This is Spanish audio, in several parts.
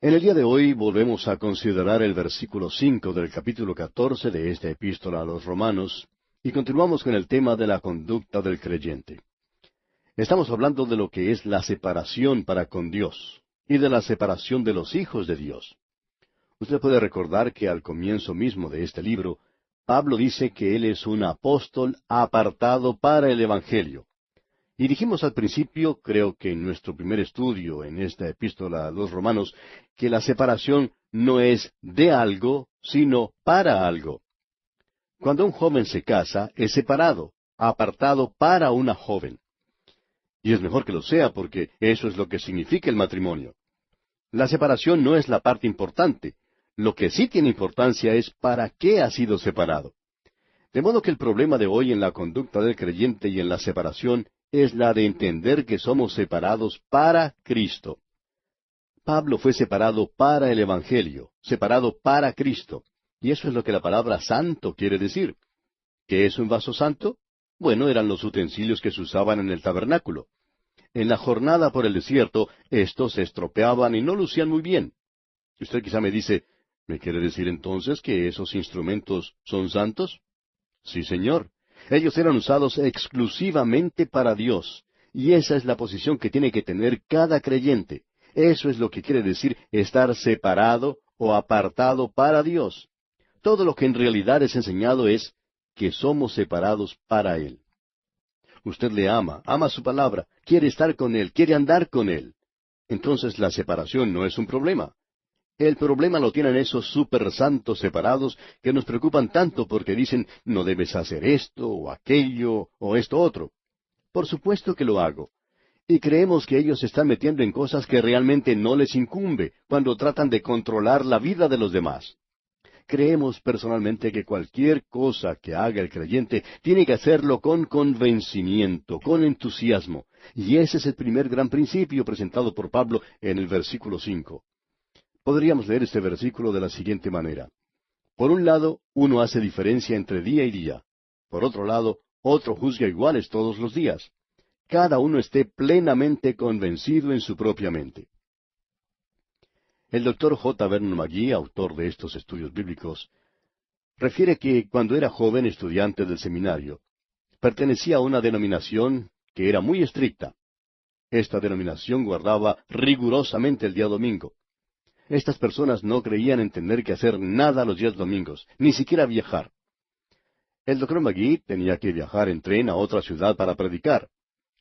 En el día de hoy volvemos a considerar el versículo 5 del capítulo 14 de esta epístola a los Romanos y continuamos con el tema de la conducta del creyente. Estamos hablando de lo que es la separación para con Dios y de la separación de los hijos de Dios. Usted puede recordar que al comienzo mismo de este libro, Pablo dice que él es un apóstol apartado para el Evangelio. Y dijimos al principio, creo que en nuestro primer estudio en esta epístola a los Romanos, que la separación no es de algo, sino para algo. Cuando un joven se casa, es separado, apartado para una joven. Y es mejor que lo sea porque eso es lo que significa el matrimonio. La separación no es la parte importante. Lo que sí tiene importancia es para qué ha sido separado. De modo que el problema de hoy en la conducta del creyente y en la separación es la de entender que somos separados para Cristo. Pablo fue separado para el Evangelio, separado para Cristo. Y eso es lo que la palabra santo quiere decir. ¿Qué es un vaso santo? Bueno, eran los utensilios que se usaban en el tabernáculo. En la jornada por el desierto, estos se estropeaban y no lucían muy bien. Usted quizá me dice, ¿me quiere decir entonces que esos instrumentos son santos? Sí, señor. Ellos eran usados exclusivamente para Dios. Y esa es la posición que tiene que tener cada creyente. Eso es lo que quiere decir estar separado o apartado para Dios. Todo lo que en realidad es enseñado es que somos separados para Él. Usted le ama su palabra, quiere estar con Él, quiere andar con Él. Entonces la separación no es un problema. El problema lo tienen esos super santos separados que nos preocupan tanto porque dicen, no debes hacer esto o aquello o esto otro. Por supuesto que lo hago. Y creemos que ellos se están metiendo en cosas que realmente no les incumbe cuando tratan de controlar la vida de los demás. Creemos personalmente que cualquier cosa que haga el creyente tiene que hacerlo con convencimiento, con entusiasmo. Y ese es el primer gran principio presentado por Pablo en el versículo 5. Podríamos leer este versículo de la siguiente manera. Por un lado, uno hace diferencia entre día y día. Por otro lado, otro juzga iguales todos los días. Cada uno esté plenamente convencido en su propia mente. El doctor J. Vernon McGee, autor de estos estudios bíblicos, refiere que cuando era joven estudiante del seminario, pertenecía a una denominación que era muy estricta. Esta denominación guardaba rigurosamente el día domingo. Estas personas no creían en tener que hacer nada los días domingos, ni siquiera viajar. El doctor McGee tenía que viajar en tren a otra ciudad para predicar.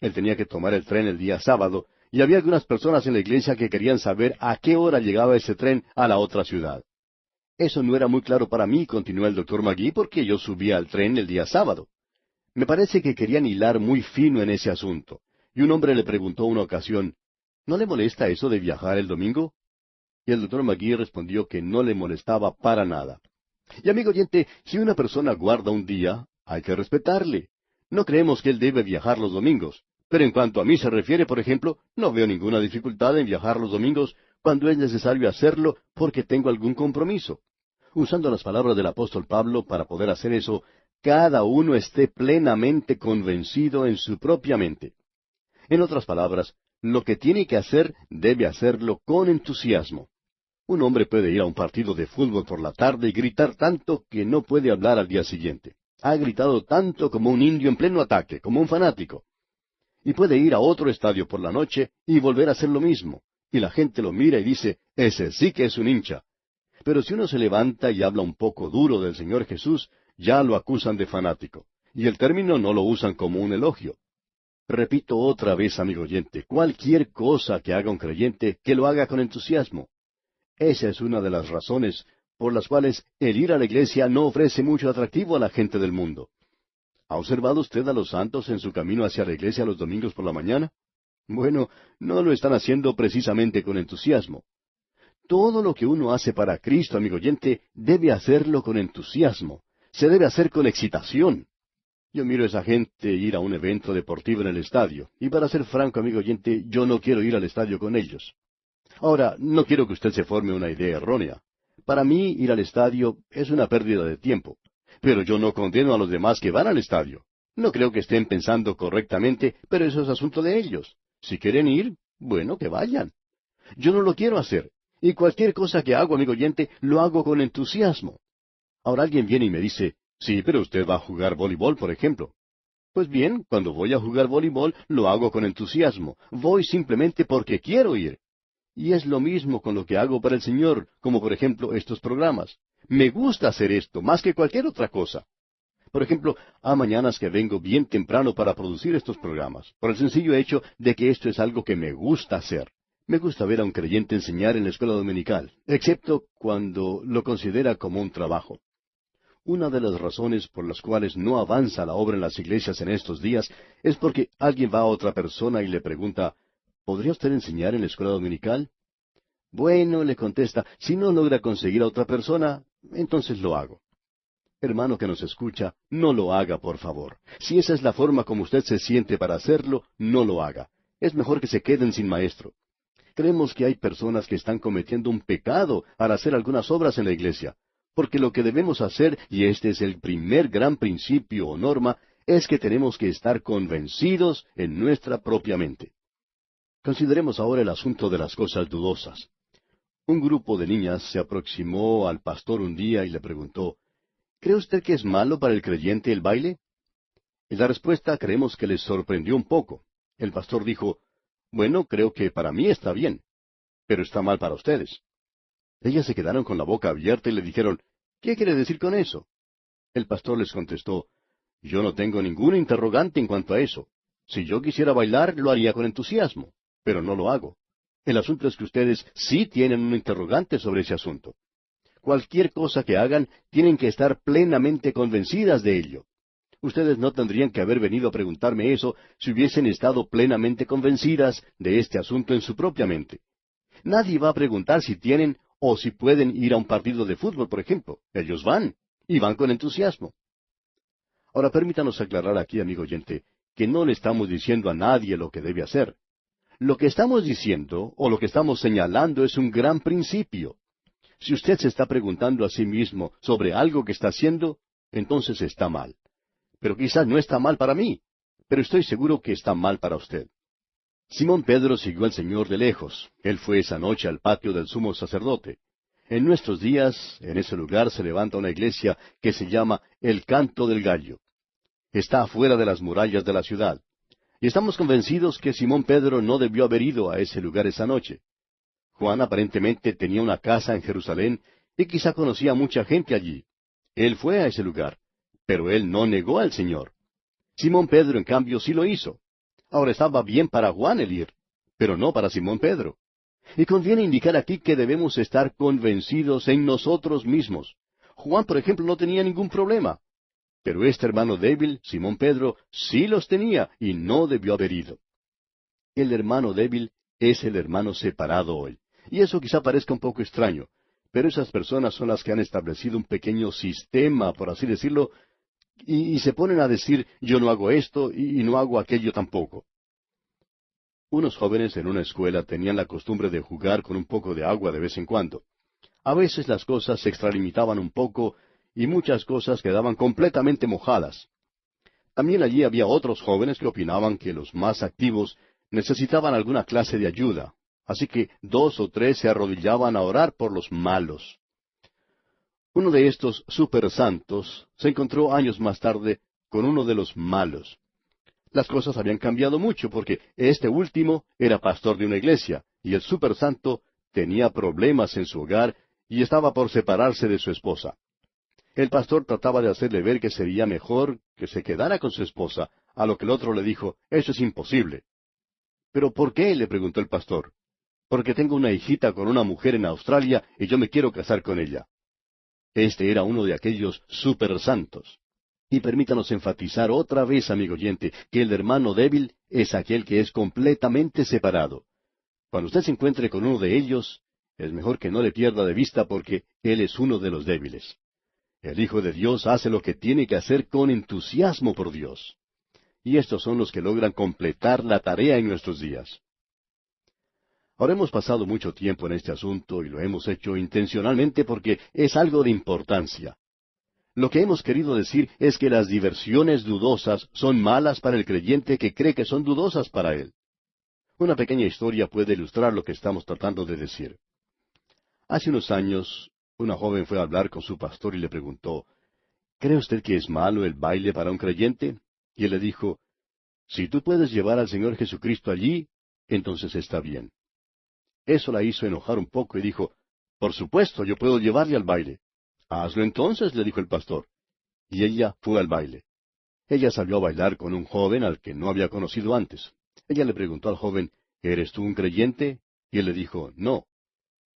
Él tenía que tomar el tren el día sábado, y había algunas personas en la iglesia que querían saber a qué hora llegaba ese tren a la otra ciudad. Eso no era muy claro para mí, continuó el doctor McGee, porque yo subía al tren el día sábado. Me parece que querían hilar muy fino en ese asunto. Y un hombre le preguntó una ocasión, ¿no le molesta eso de viajar el domingo? Y el doctor McGee respondió que no le molestaba para nada. Y amigo oyente, si una persona guarda un día, hay que respetarle. No creemos que él debe viajar los domingos. Pero en cuanto a mí se refiere, por ejemplo, no veo ninguna dificultad en viajar los domingos cuando es necesario hacerlo porque tengo algún compromiso. Usando las palabras del apóstol Pablo para poder hacer eso, cada uno esté plenamente convencido en su propia mente. En otras palabras, lo que tiene que hacer debe hacerlo con entusiasmo. Un hombre puede ir a un partido de fútbol por la tarde y gritar tanto que no puede hablar al día siguiente. Ha gritado tanto como un indio en pleno ataque, como un fanático. Y puede ir a otro estadio por la noche y volver a hacer lo mismo. Y la gente lo mira y dice, ese sí que es un hincha. Pero si uno se levanta y habla un poco duro del Señor Jesús, ya lo acusan de fanático. Y el término no lo usan como un elogio. Repito otra vez, amigo oyente, cualquier cosa que haga un creyente, que lo haga con entusiasmo. Esa es una de las razones por las cuales el ir a la iglesia no ofrece mucho atractivo a la gente del mundo. ¿Ha observado usted a los santos en su camino hacia la iglesia los domingos por la mañana? Bueno, no lo están haciendo precisamente con entusiasmo. Todo lo que uno hace para Cristo, amigo oyente, debe hacerlo con entusiasmo. Se debe hacer con excitación. Yo miro a esa gente ir a un evento deportivo en el estadio, y para ser franco, amigo oyente, yo no quiero ir al estadio con ellos. Ahora, no quiero que usted se forme una idea errónea. Para mí, ir al estadio es una pérdida de tiempo. Pero yo no condeno a los demás que van al estadio. No creo que estén pensando correctamente, pero eso es asunto de ellos. Si quieren ir, bueno, que vayan. Yo no lo quiero hacer. Y cualquier cosa que hago, amigo oyente, lo hago con entusiasmo. Ahora alguien viene y me dice, sí, pero usted va a jugar voleibol, por ejemplo. Pues bien, cuando voy a jugar voleibol, lo hago con entusiasmo. Voy simplemente porque quiero ir. Y es lo mismo con lo que hago para el Señor, como por ejemplo estos programas. Me gusta hacer esto más que cualquier otra cosa. Por ejemplo, hay mañanas que vengo bien temprano para producir estos programas, por el sencillo hecho de que esto es algo que me gusta hacer. Me gusta ver a un creyente enseñar en la escuela dominical, excepto cuando lo considera como un trabajo. Una de las razones por las cuales no avanza la obra en las iglesias en estos días es porque alguien va a otra persona y le pregunta, ¿podría usted enseñar en la escuela dominical? Bueno, le contesta, si no logra conseguir a otra persona, entonces lo hago. Hermano que nos escucha, no lo haga, por favor. Si esa es la forma como usted se siente para hacerlo, no lo haga. Es mejor que se queden sin maestro. Creemos que hay personas que están cometiendo un pecado al hacer algunas obras en la iglesia, porque lo que debemos hacer, y este es el primer gran principio o norma, es que tenemos que estar convencidos en nuestra propia mente. Consideremos ahora el asunto de las cosas dudosas. Un grupo de niñas se aproximó al pastor un día y le preguntó, ¿cree usted que es malo para el creyente el baile? Y la respuesta creemos que les sorprendió un poco. El pastor dijo, bueno, creo que para mí está bien, pero está mal para ustedes. Ellas se quedaron con la boca abierta y le dijeron, ¿qué quiere decir con eso? El pastor les contestó, yo no tengo ningún interrogante en cuanto a eso. Si yo quisiera bailar, lo haría con entusiasmo, pero no lo hago. El asunto es que ustedes sí tienen un interrogante sobre ese asunto. Cualquier cosa que hagan, tienen que estar plenamente convencidas de ello. Ustedes no tendrían que haber venido a preguntarme eso si hubiesen estado plenamente convencidas de este asunto en su propia mente. Nadie va a preguntar si tienen o si pueden ir a un partido de fútbol, por ejemplo. Ellos van, y van con entusiasmo. Ahora permítanos aclarar aquí, amigo oyente, que no le estamos diciendo a nadie lo que debe hacer. Lo que estamos diciendo, o lo que estamos señalando, es un gran principio. Si usted se está preguntando a sí mismo sobre algo que está haciendo, entonces está mal. Pero quizás no está mal para mí, pero estoy seguro que está mal para usted. Simón Pedro siguió al Señor de lejos. Él fue esa noche al patio del sumo sacerdote. En nuestros días, en ese lugar se levanta una iglesia que se llama el Canto del Gallo. Está afuera de las murallas de la ciudad. Y estamos convencidos que Simón Pedro no debió haber ido a ese lugar esa noche. Juan aparentemente tenía una casa en Jerusalén y quizá conocía a mucha gente allí. Él fue a ese lugar, pero él no negó al Señor. Simón Pedro, en cambio, sí lo hizo. Ahora estaba bien para Juan el ir, pero no para Simón Pedro. Y conviene indicar aquí que debemos estar convencidos en nosotros mismos. Juan, por ejemplo, no tenía ningún problema. Pero este hermano débil, Simón Pedro, sí los tenía y no debió haber ido. El hermano débil es el hermano separado hoy. Y eso quizá parezca un poco extraño, pero esas personas son las que han establecido un pequeño sistema, por así decirlo, y se ponen a decir, yo no hago esto y no hago aquello tampoco. Unos jóvenes en una escuela tenían la costumbre de jugar con un poco de agua de vez en cuando. A veces las cosas se extralimitaban un poco y muchas cosas quedaban completamente mojadas. También allí había otros jóvenes que opinaban que los más activos necesitaban alguna clase de ayuda, así que 2 o 3 se arrodillaban a orar por los malos. Uno de estos super santos se encontró años más tarde con uno de los malos. Las cosas habían cambiado mucho porque este último era pastor de una iglesia y el super santo tenía problemas en su hogar y estaba por separarse de su esposa. El pastor trataba de hacerle ver que sería mejor que se quedara con su esposa, a lo que el otro le dijo, eso es imposible. ¿Pero por qué? Le preguntó el pastor. Porque tengo una hijita con una mujer en Australia y yo me quiero casar con ella. Este era uno de aquellos super santos. Y permítanos enfatizar otra vez, amigo oyente, que el hermano débil es aquel que es completamente separado. Cuando usted se encuentre con uno de ellos, es mejor que no le pierda de vista porque él es uno de los débiles. El Hijo de Dios hace lo que tiene que hacer con entusiasmo por Dios. Y estos son los que logran completar la tarea en nuestros días. Ahora hemos pasado mucho tiempo en este asunto y lo hemos hecho intencionalmente porque es algo de importancia. Lo que hemos querido decir es que las diversiones dudosas son malas para el creyente que cree que son dudosas para él. Una pequeña historia puede ilustrar lo que estamos tratando de decir. Hace unos años, una joven fue a hablar con su pastor y le preguntó, ¿cree usted que es malo el baile para un creyente? Y él le dijo, si tú puedes llevar al Señor Jesucristo allí, entonces está bien. Eso la hizo enojar un poco y dijo, por supuesto, yo puedo llevarle al baile. Hazlo entonces, le dijo el pastor. Y ella fue al baile. Ella salió a bailar con un joven al que no había conocido antes. Ella le preguntó al joven, ¿eres tú un creyente? Y él le dijo, no.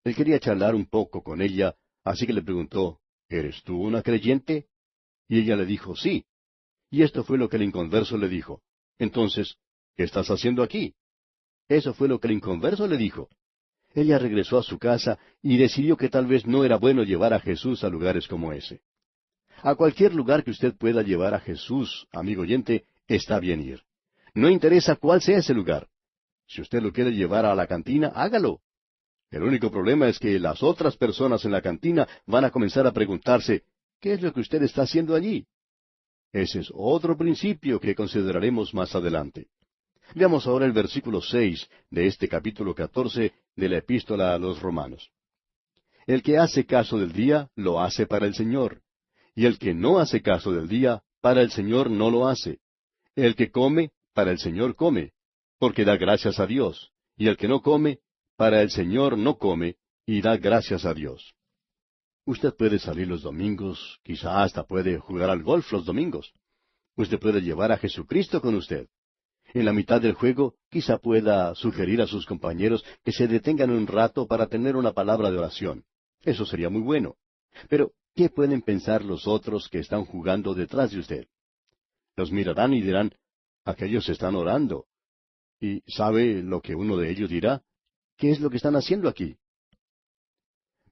Él quería charlar un poco con ella, así que le preguntó, ¿eres tú una creyente? Y ella le dijo, sí. Y esto fue lo que el inconverso le dijo. Entonces, ¿qué estás haciendo aquí? Eso fue lo que el inconverso le dijo. Ella regresó a su casa y decidió que tal vez no era bueno llevar a Jesús a lugares como ese. A cualquier lugar que usted pueda llevar a Jesús, amigo oyente, está bien ir. No interesa cuál sea ese lugar. Si usted lo quiere llevar a la cantina, hágalo. El único problema es que las otras personas en la cantina van a comenzar a preguntarse, ¿qué es lo que usted está haciendo allí? Ese es otro principio que consideraremos más adelante. Veamos ahora el versículo 6 de este capítulo 14 de la Epístola a los Romanos. El que hace caso del día, lo hace para el Señor. Y el que no hace caso del día, para el Señor no lo hace. El que come, para el Señor come, porque da gracias a Dios. Y el que no come, para el Señor no come, y da gracias a Dios. Usted puede salir los domingos, quizá hasta puede jugar al golf los domingos. Usted puede llevar a Jesucristo con usted. En la mitad del juego, quizá pueda sugerir a sus compañeros que se detengan un rato para tener una palabra de oración. Eso sería muy bueno. Pero, ¿qué pueden pensar los otros que están jugando detrás de usted? Los mirarán y dirán, aquellos están orando. ¿Y sabe lo que uno de ellos dirá? ¿Qué es lo que están haciendo aquí?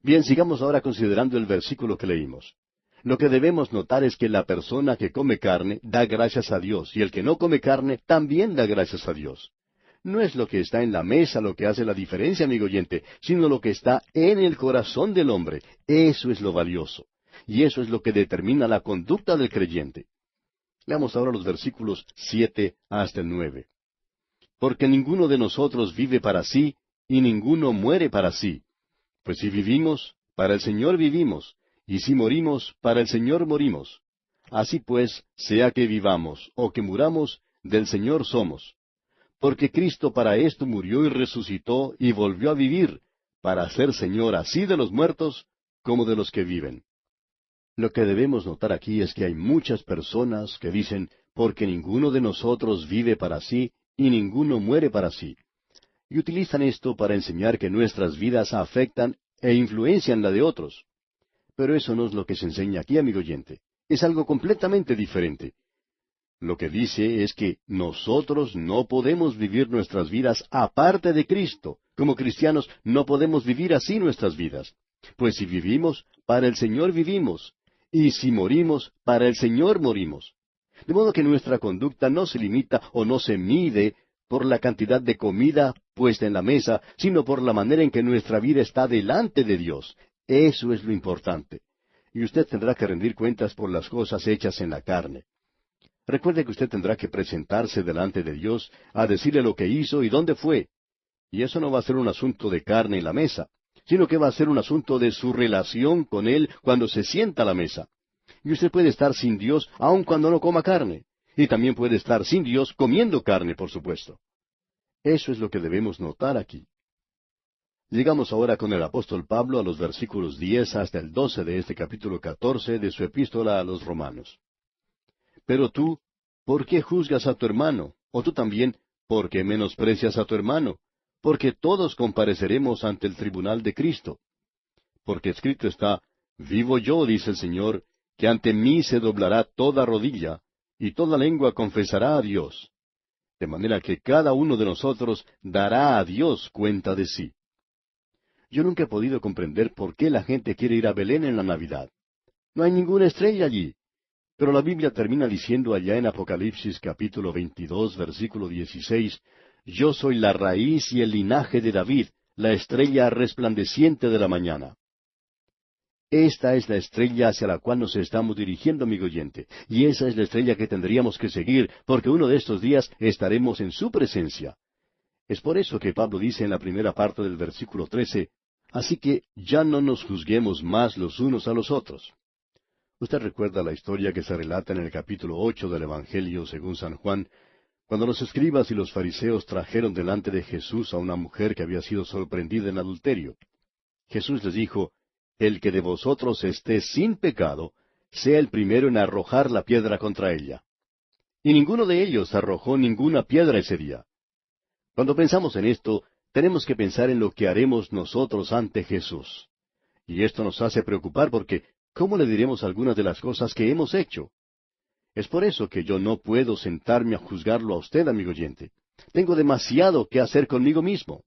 Bien, sigamos ahora considerando el versículo que leímos. Lo que debemos notar es que la persona que come carne da gracias a Dios, y el que no come carne también da gracias a Dios. No es lo que está en la mesa lo que hace la diferencia, amigo oyente, sino lo que está en el corazón del hombre. Eso es lo valioso. Y eso es lo que determina la conducta del creyente. Leamos ahora los versículos 7 hasta el 9. Porque ninguno de nosotros vive para sí, y ninguno muere para sí. Pues si vivimos, para el Señor vivimos, y si morimos, para el Señor morimos. Así pues, sea que vivamos o que muramos, del Señor somos. Porque Cristo para esto murió y resucitó y volvió a vivir, para ser Señor así de los muertos como de los que viven. Lo que debemos notar aquí es que hay muchas personas que dicen, porque ninguno de nosotros vive para sí, y ninguno muere para sí. Y utilizan esto para enseñar que nuestras vidas afectan e influencian la de otros. Pero eso no es lo que se enseña aquí, amigo oyente. Es algo completamente diferente. Lo que dice es que nosotros no podemos vivir nuestras vidas aparte de Cristo. Como cristianos no podemos vivir así nuestras vidas. Pues si vivimos, para el Señor vivimos. Y si morimos, para el Señor morimos. De modo que nuestra conducta no se limita o no se mide por la cantidad de comida puesta en la mesa, sino por la manera en que nuestra vida está delante de Dios. Eso es lo importante. Y usted tendrá que rendir cuentas por las cosas hechas en la carne. Recuerde que usted tendrá que presentarse delante de Dios a decirle lo que hizo y dónde fue. Y eso no va a ser un asunto de carne en la mesa, sino que va a ser un asunto de su relación con Él cuando se sienta a la mesa. Y usted puede estar sin Dios aun cuando no coma carne. Y también puede estar sin Dios comiendo carne, por supuesto. Eso es lo que debemos notar aquí. Llegamos ahora con el apóstol Pablo a los versículos 10 hasta el 12 de este capítulo 14 de su epístola a los Romanos. Pero tú, ¿por qué juzgas a tu hermano? O tú también, ¿por qué menosprecias a tu hermano? Porque todos compareceremos ante el tribunal de Cristo. Porque escrito está, vivo yo, dice el Señor, que ante mí se doblará toda rodilla, y toda lengua confesará a Dios. De manera que cada uno de nosotros dará a Dios cuenta de sí. Yo nunca he podido comprender por qué la gente quiere ir a Belén en la Navidad. No hay ninguna estrella allí. Pero la Biblia termina diciendo allá en Apocalipsis capítulo 22, versículo 16, Yo soy la raíz y el linaje de David, la estrella resplandeciente de la mañana. Esta es la estrella hacia la cual nos estamos dirigiendo, amigo oyente, y esa es la estrella que tendríamos que seguir, porque uno de estos días estaremos en su presencia. Es por eso que Pablo dice en la primera parte del versículo 13, Así que ya no nos juzguemos más los unos a los otros. Usted recuerda la historia que se relata en el capítulo 8 del Evangelio según San Juan, cuando los escribas y los fariseos trajeron delante de Jesús a una mujer que había sido sorprendida en adulterio. Jesús les dijo, «El que de vosotros esté sin pecado, sea el primero en arrojar la piedra contra ella». Y ninguno de ellos arrojó ninguna piedra ese día. Cuando pensamos en esto, tenemos que pensar en lo que haremos nosotros ante Jesús. Y esto nos hace preocupar porque, ¿cómo le diremos algunas de las cosas que hemos hecho? Es por eso que yo no puedo sentarme a juzgarlo a usted, amigo oyente. Tengo demasiado que hacer conmigo mismo.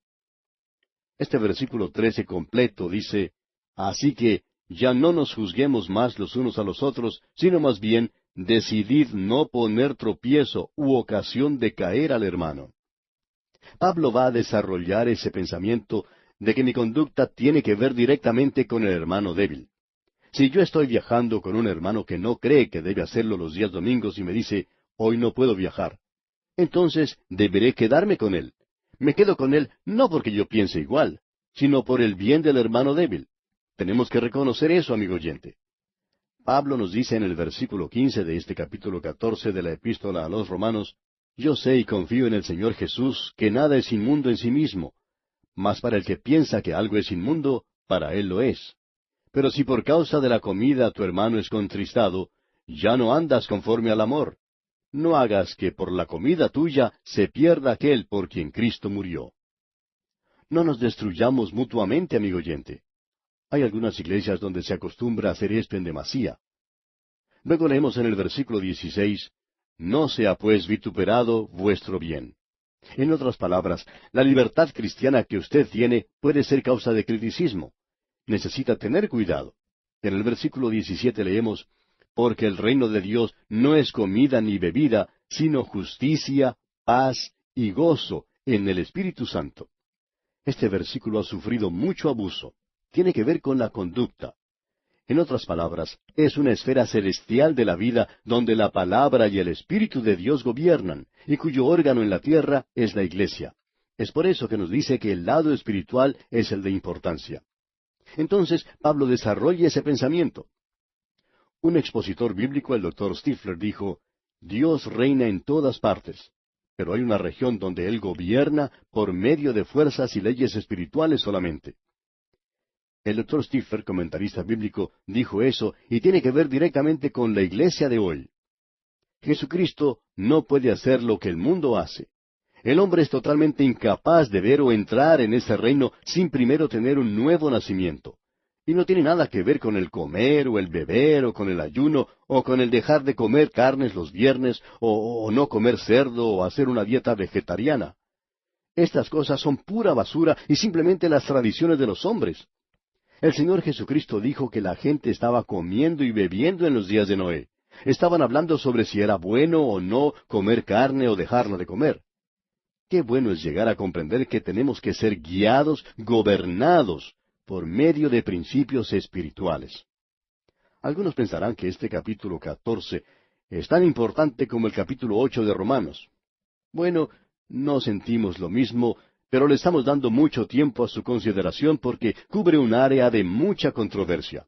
Este versículo 13 completo dice, «Así que ya no nos juzguemos más los unos a los otros, sino más bien decidid no poner tropiezo u ocasión de caer al hermano». Pablo va a desarrollar ese pensamiento de que mi conducta tiene que ver directamente con el hermano débil. Si yo estoy viajando con un hermano que no cree que debe hacerlo los días domingos y me dice, «Hoy no puedo viajar», entonces deberé quedarme con él. Me quedo con él no porque yo piense igual, sino por el bien del hermano débil. Tenemos que reconocer eso, amigo oyente. Pablo nos dice en el versículo 15 de este capítulo 14 de la Epístola a los Romanos, «Yo sé y confío en el Señor Jesús que nada es inmundo en sí mismo, mas para el que piensa que algo es inmundo, para él lo es. Pero si por causa de la comida tu hermano es contristado, ya no andas conforme al amor. No hagas que por la comida tuya se pierda aquel por quien Cristo murió». No nos destruyamos mutuamente, amigo oyente. Hay algunas iglesias donde se acostumbra a hacer esto en demasía. Luego leemos en el versículo 16, «No sea pues vituperado vuestro bien». En otras palabras, la libertad cristiana que usted tiene puede ser causa de criticismo. Necesita tener cuidado. En el versículo 17 leemos, «Porque el reino de Dios no es comida ni bebida, sino justicia, paz y gozo en el Espíritu Santo». Este versículo ha sufrido mucho abuso. Tiene que ver con la conducta. En otras palabras, es una esfera celestial de la vida donde la palabra y el Espíritu de Dios gobiernan, y cuyo órgano en la tierra es la iglesia. Es por eso que nos dice que el lado espiritual es el de importancia. Entonces, Pablo desarrolla ese pensamiento. Un expositor bíblico, el Dr. Stifler, dijo, «Dios reina en todas partes, pero hay una región donde Él gobierna por medio de fuerzas y leyes espirituales solamente». El Dr. Stifler, comentarista bíblico, dijo eso y tiene que ver directamente con la iglesia de hoy. Jesucristo no puede hacer lo que el mundo hace. El hombre es totalmente incapaz de ver o entrar en ese reino sin primero tener un nuevo nacimiento. Y no tiene nada que ver con el comer o el beber o con el ayuno o con el dejar de comer carnes los viernes o no comer cerdo o hacer una dieta vegetariana. Estas cosas son pura basura y simplemente las tradiciones de los hombres. El Señor Jesucristo dijo que la gente estaba comiendo y bebiendo en los días de Noé. Estaban hablando sobre si era bueno o no comer carne o dejarla de comer. Qué bueno es llegar a comprender que tenemos que ser guiados, gobernados, por medio de principios espirituales. Algunos pensarán que este capítulo 14 es tan importante como el capítulo 8 de Romanos. Bueno, no sentimos lo mismo, pero le estamos dando mucho tiempo a su consideración porque cubre un área de mucha controversia.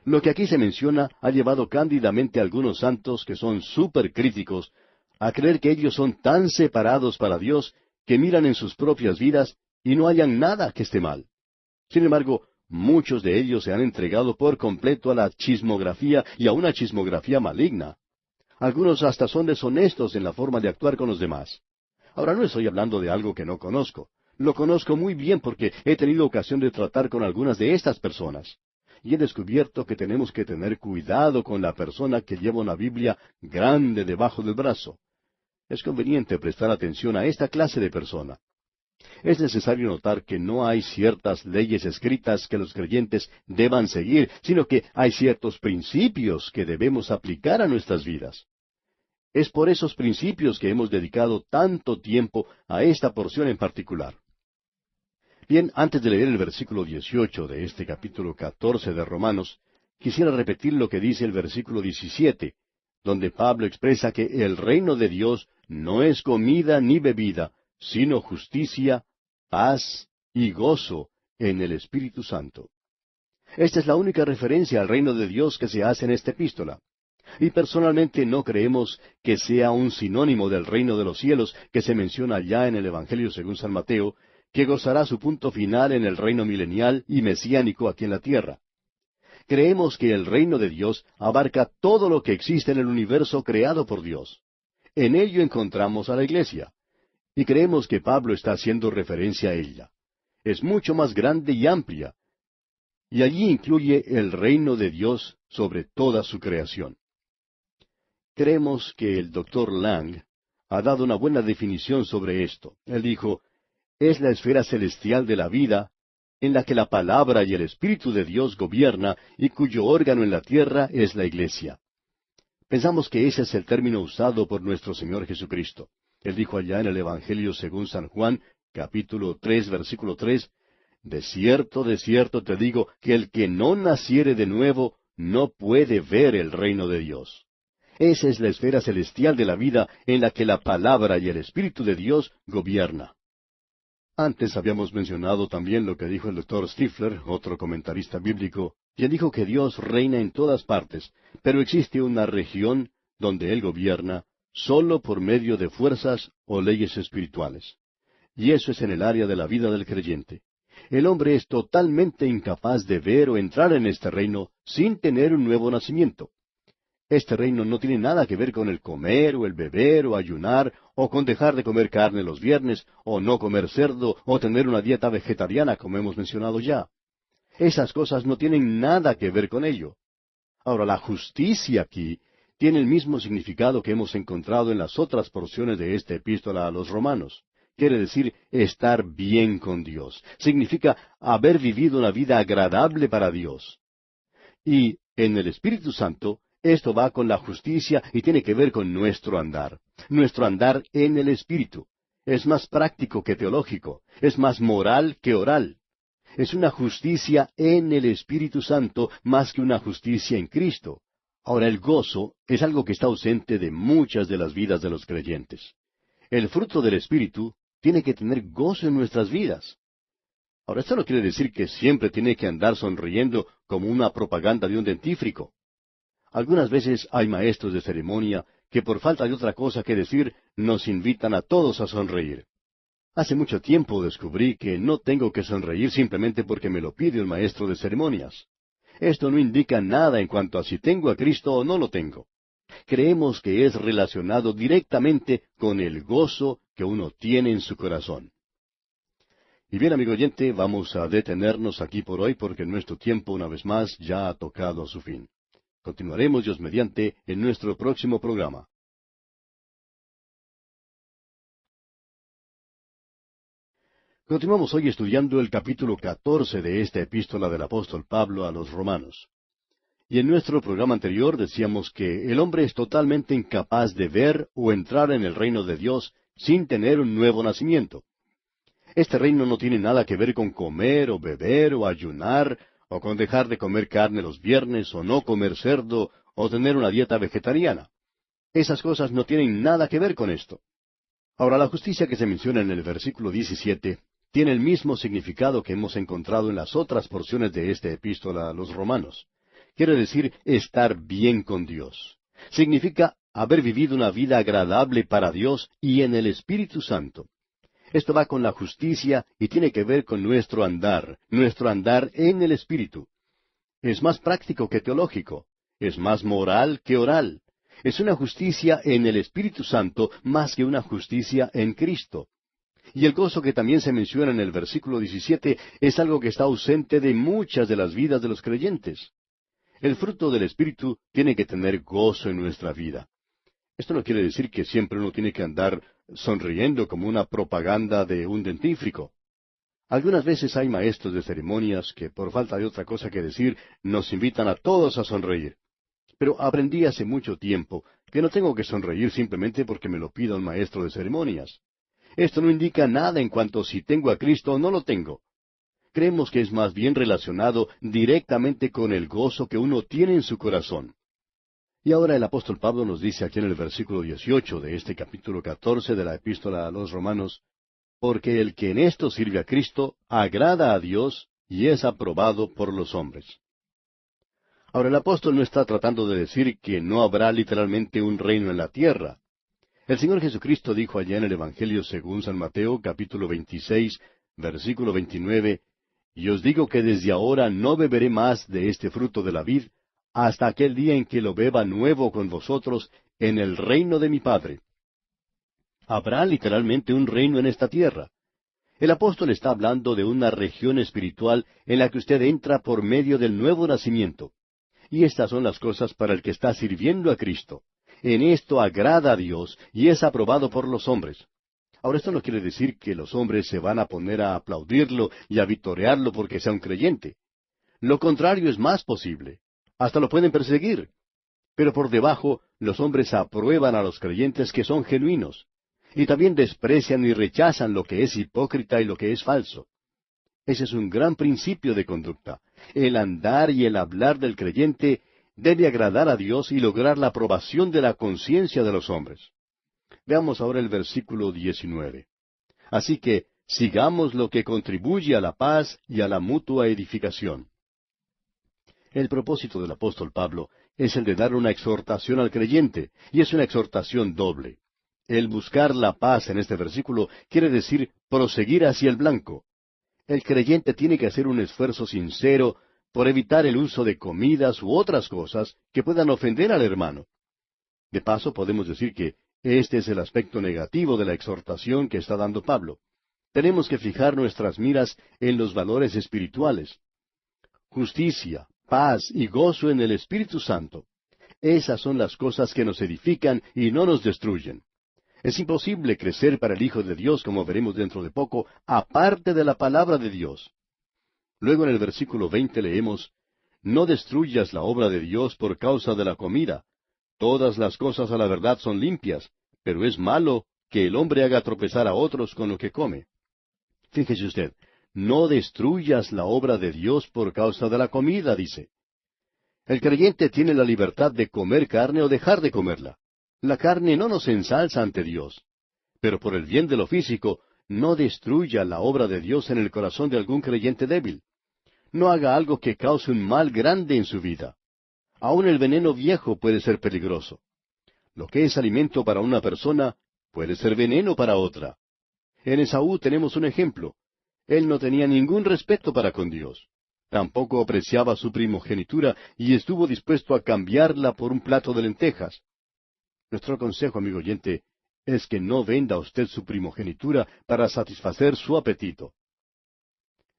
Lo que aquí se menciona ha llevado cándidamente a algunos santos que son súper críticos a creer que ellos son tan separados para Dios que miran en sus propias vidas y no hallan nada que esté mal. Sin embargo, muchos de ellos se han entregado por completo a la chismografía y a una chismografía maligna. Algunos hasta son deshonestos en la forma de actuar con los demás. Ahora, no estoy hablando de algo que no conozco. Lo conozco muy bien porque he tenido ocasión de tratar con algunas de estas personas. Y he descubierto que tenemos que tener cuidado con la persona que lleva una Biblia grande debajo del brazo. Es conveniente prestar atención a esta clase de persona. Es necesario notar que no hay ciertas leyes escritas que los creyentes deban seguir, sino que hay ciertos principios que debemos aplicar a nuestras vidas. Es por esos principios que hemos dedicado tanto tiempo a esta porción en particular. Bien, antes de leer el versículo 18 de este capítulo 14 de Romanos, quisiera repetir lo que dice el versículo 17, donde Pablo expresa que el reino de Dios no es comida ni bebida, sino justicia, paz y gozo en el Espíritu Santo. Esta es la única referencia al reino de Dios que se hace en esta epístola. Y personalmente no creemos que sea un sinónimo del reino de los cielos que se menciona ya en el Evangelio según San Mateo, que gozará su punto final en el reino milenial y mesiánico aquí en la tierra. Creemos que el reino de Dios abarca todo lo que existe en el universo creado por Dios. En ello encontramos a la iglesia. Y creemos que Pablo está haciendo referencia a ella. Es mucho más grande y amplia. Y allí incluye el reino de Dios sobre toda su creación. Creemos que el Dr. Lang ha dado una buena definición sobre esto. Él dijo, es la esfera celestial de la vida, en la que la palabra y el Espíritu de Dios gobierna y cuyo órgano en la tierra es la iglesia. Pensamos que ese es el término usado por nuestro Señor Jesucristo. Él dijo allá en el Evangelio según San Juan, capítulo 3, versículo 3, de cierto te digo, que el que no naciere de nuevo no puede ver el reino de Dios. Esa es la esfera celestial de la vida en la que la palabra y el Espíritu de Dios gobierna. Antes habíamos mencionado también lo que dijo el Dr. Stifler, otro comentarista bíblico, quien dijo que Dios reina en todas partes, pero existe una región donde Él gobierna solo por medio de fuerzas o leyes espirituales. Y eso es en el área de la vida del creyente. El hombre es totalmente incapaz de ver o entrar en este reino sin tener un nuevo nacimiento. Este reino no tiene nada que ver con el comer o el beber o ayunar o con dejar de comer carne los viernes o no comer cerdo o tener una dieta vegetariana como hemos mencionado ya. Esas cosas no tienen nada que ver con ello. Ahora, la justicia aquí tiene el mismo significado que hemos encontrado en las otras porciones de esta epístola a los romanos. Quiere decir estar bien con Dios. Significa haber vivido una vida agradable para Dios. Y en el Espíritu Santo, esto va con la justicia y tiene que ver con nuestro andar en el Espíritu. Es más práctico que teológico, es más moral que oral. Es una justicia en el Espíritu Santo más que una justicia en Cristo. Ahora, el gozo es algo que está ausente de muchas de las vidas de los creyentes. El fruto del Espíritu tiene que tener gozo en nuestras vidas. Ahora, esto no quiere decir que siempre tiene que andar sonriendo como una propaganda de un dentífrico. Algunas veces hay maestros de ceremonia que por falta de otra cosa que decir nos invitan a todos a sonreír. Hace mucho tiempo descubrí que no tengo que sonreír simplemente porque me lo pide un maestro de ceremonias. Esto no indica nada en cuanto a si tengo a Cristo o no lo tengo. Creemos que es relacionado directamente con el gozo que uno tiene en su corazón. Y bien, amigo oyente, vamos a detenernos aquí por hoy porque nuestro tiempo una vez más ya ha tocado a su fin. Continuaremos, Dios mediante, en nuestro próximo programa. Continuamos hoy estudiando el capítulo 14 de esta epístola del apóstol Pablo a los romanos. Y en nuestro programa anterior decíamos que el hombre es totalmente incapaz de ver o entrar en el reino de Dios sin tener un nuevo nacimiento. Este reino no tiene nada que ver con comer o beber o ayunar, o con dejar de comer carne los viernes, o no comer cerdo, o tener una dieta vegetariana. Esas cosas no tienen nada que ver con esto. Ahora, la justicia que se menciona en el versículo 17 tiene el mismo significado que hemos encontrado en las otras porciones de esta epístola a los romanos. Quiere decir estar bien con Dios. Significa haber vivido una vida agradable para Dios y en el Espíritu Santo. Esto va con la justicia y tiene que ver con nuestro andar en el Espíritu. Es más práctico que teológico, es más moral que oral. Es una justicia en el Espíritu Santo más que una justicia en Cristo. Y el gozo que también se menciona en el versículo 17 es algo que está ausente de muchas de las vidas de los creyentes. El fruto del Espíritu tiene que tener gozo en nuestra vida. Esto no quiere decir que siempre uno tiene que andar sonriendo como una propaganda de un dentífrico. Algunas veces hay maestros de ceremonias que, por falta de otra cosa que decir, nos invitan a todos a sonreír. Pero aprendí hace mucho tiempo que no tengo que sonreír simplemente porque me lo pida un maestro de ceremonias. Esto no indica nada en cuanto a si tengo a Cristo o no lo tengo. Creemos que es más bien relacionado directamente con el gozo que uno tiene en su corazón. Y ahora el apóstol Pablo nos dice aquí en el versículo 18 de este capítulo 14 de la epístola a los romanos, porque el que en esto sirve a Cristo agrada a Dios y es aprobado por los hombres. Ahora, el apóstol no está tratando de decir que no habrá literalmente un reino en la tierra. El Señor Jesucristo dijo allá en el Evangelio según San Mateo, capítulo 26, versículo 29, y os digo que desde ahora no beberé más de este fruto de la vid, hasta aquel día en que lo beba nuevo con vosotros en el reino de mi Padre. Habrá literalmente un reino en esta tierra. El apóstol está hablando de una región espiritual en la que usted entra por medio del nuevo nacimiento. Y estas son las cosas para el que está sirviendo a Cristo. En esto agrada a Dios y es aprobado por los hombres. Ahora, esto no quiere decir que los hombres se van a poner a aplaudirlo y a vitorearlo porque sea un creyente. Lo contrario es más posible. Hasta lo pueden perseguir. Pero por debajo, los hombres aprueban a los creyentes que son genuinos. Y también desprecian y rechazan lo que es hipócrita y lo que es falso. Ese es un gran principio de conducta. El andar y el hablar del creyente debe agradar a Dios y lograr la aprobación de la conciencia de los hombres. Veamos ahora el versículo 19. Así que sigamos lo que contribuye a la paz y a la mutua edificación. El propósito del apóstol Pablo es el de dar una exhortación al creyente, y es una exhortación doble. El buscar la paz en este versículo quiere decir proseguir hacia el blanco. El creyente tiene que hacer un esfuerzo sincero por evitar el uso de comidas u otras cosas que puedan ofender al hermano. De paso, podemos decir que este es el aspecto negativo de la exhortación que está dando Pablo. Tenemos que fijar nuestras miras en los valores espirituales. Justicia, paz y gozo en el Espíritu Santo. Esas son las cosas que nos edifican y no nos destruyen. Es imposible crecer para el Hijo de Dios, como veremos dentro de poco, aparte de la palabra de Dios. Luego en el versículo 20 leemos, no destruyas la obra de Dios por causa de la comida. Todas las cosas a la verdad son limpias, pero es malo que el hombre haga tropezar a otros con lo que come. Fíjese usted, no destruyas la obra de Dios por causa de la comida, dice. El creyente tiene la libertad de comer carne o dejar de comerla. La carne no nos ensalza ante Dios. Pero por el bien de lo físico, no destruya la obra de Dios en el corazón de algún creyente débil. No haga algo que cause un mal grande en su vida. Aún el veneno viejo puede ser peligroso. Lo que es alimento para una persona puede ser veneno para otra. En Esaú tenemos un ejemplo. Él no tenía ningún respeto para con Dios. Tampoco apreciaba su primogenitura y estuvo dispuesto a cambiarla por un plato de lentejas. Nuestro consejo, amigo oyente, es que no venda usted su primogenitura para satisfacer su apetito.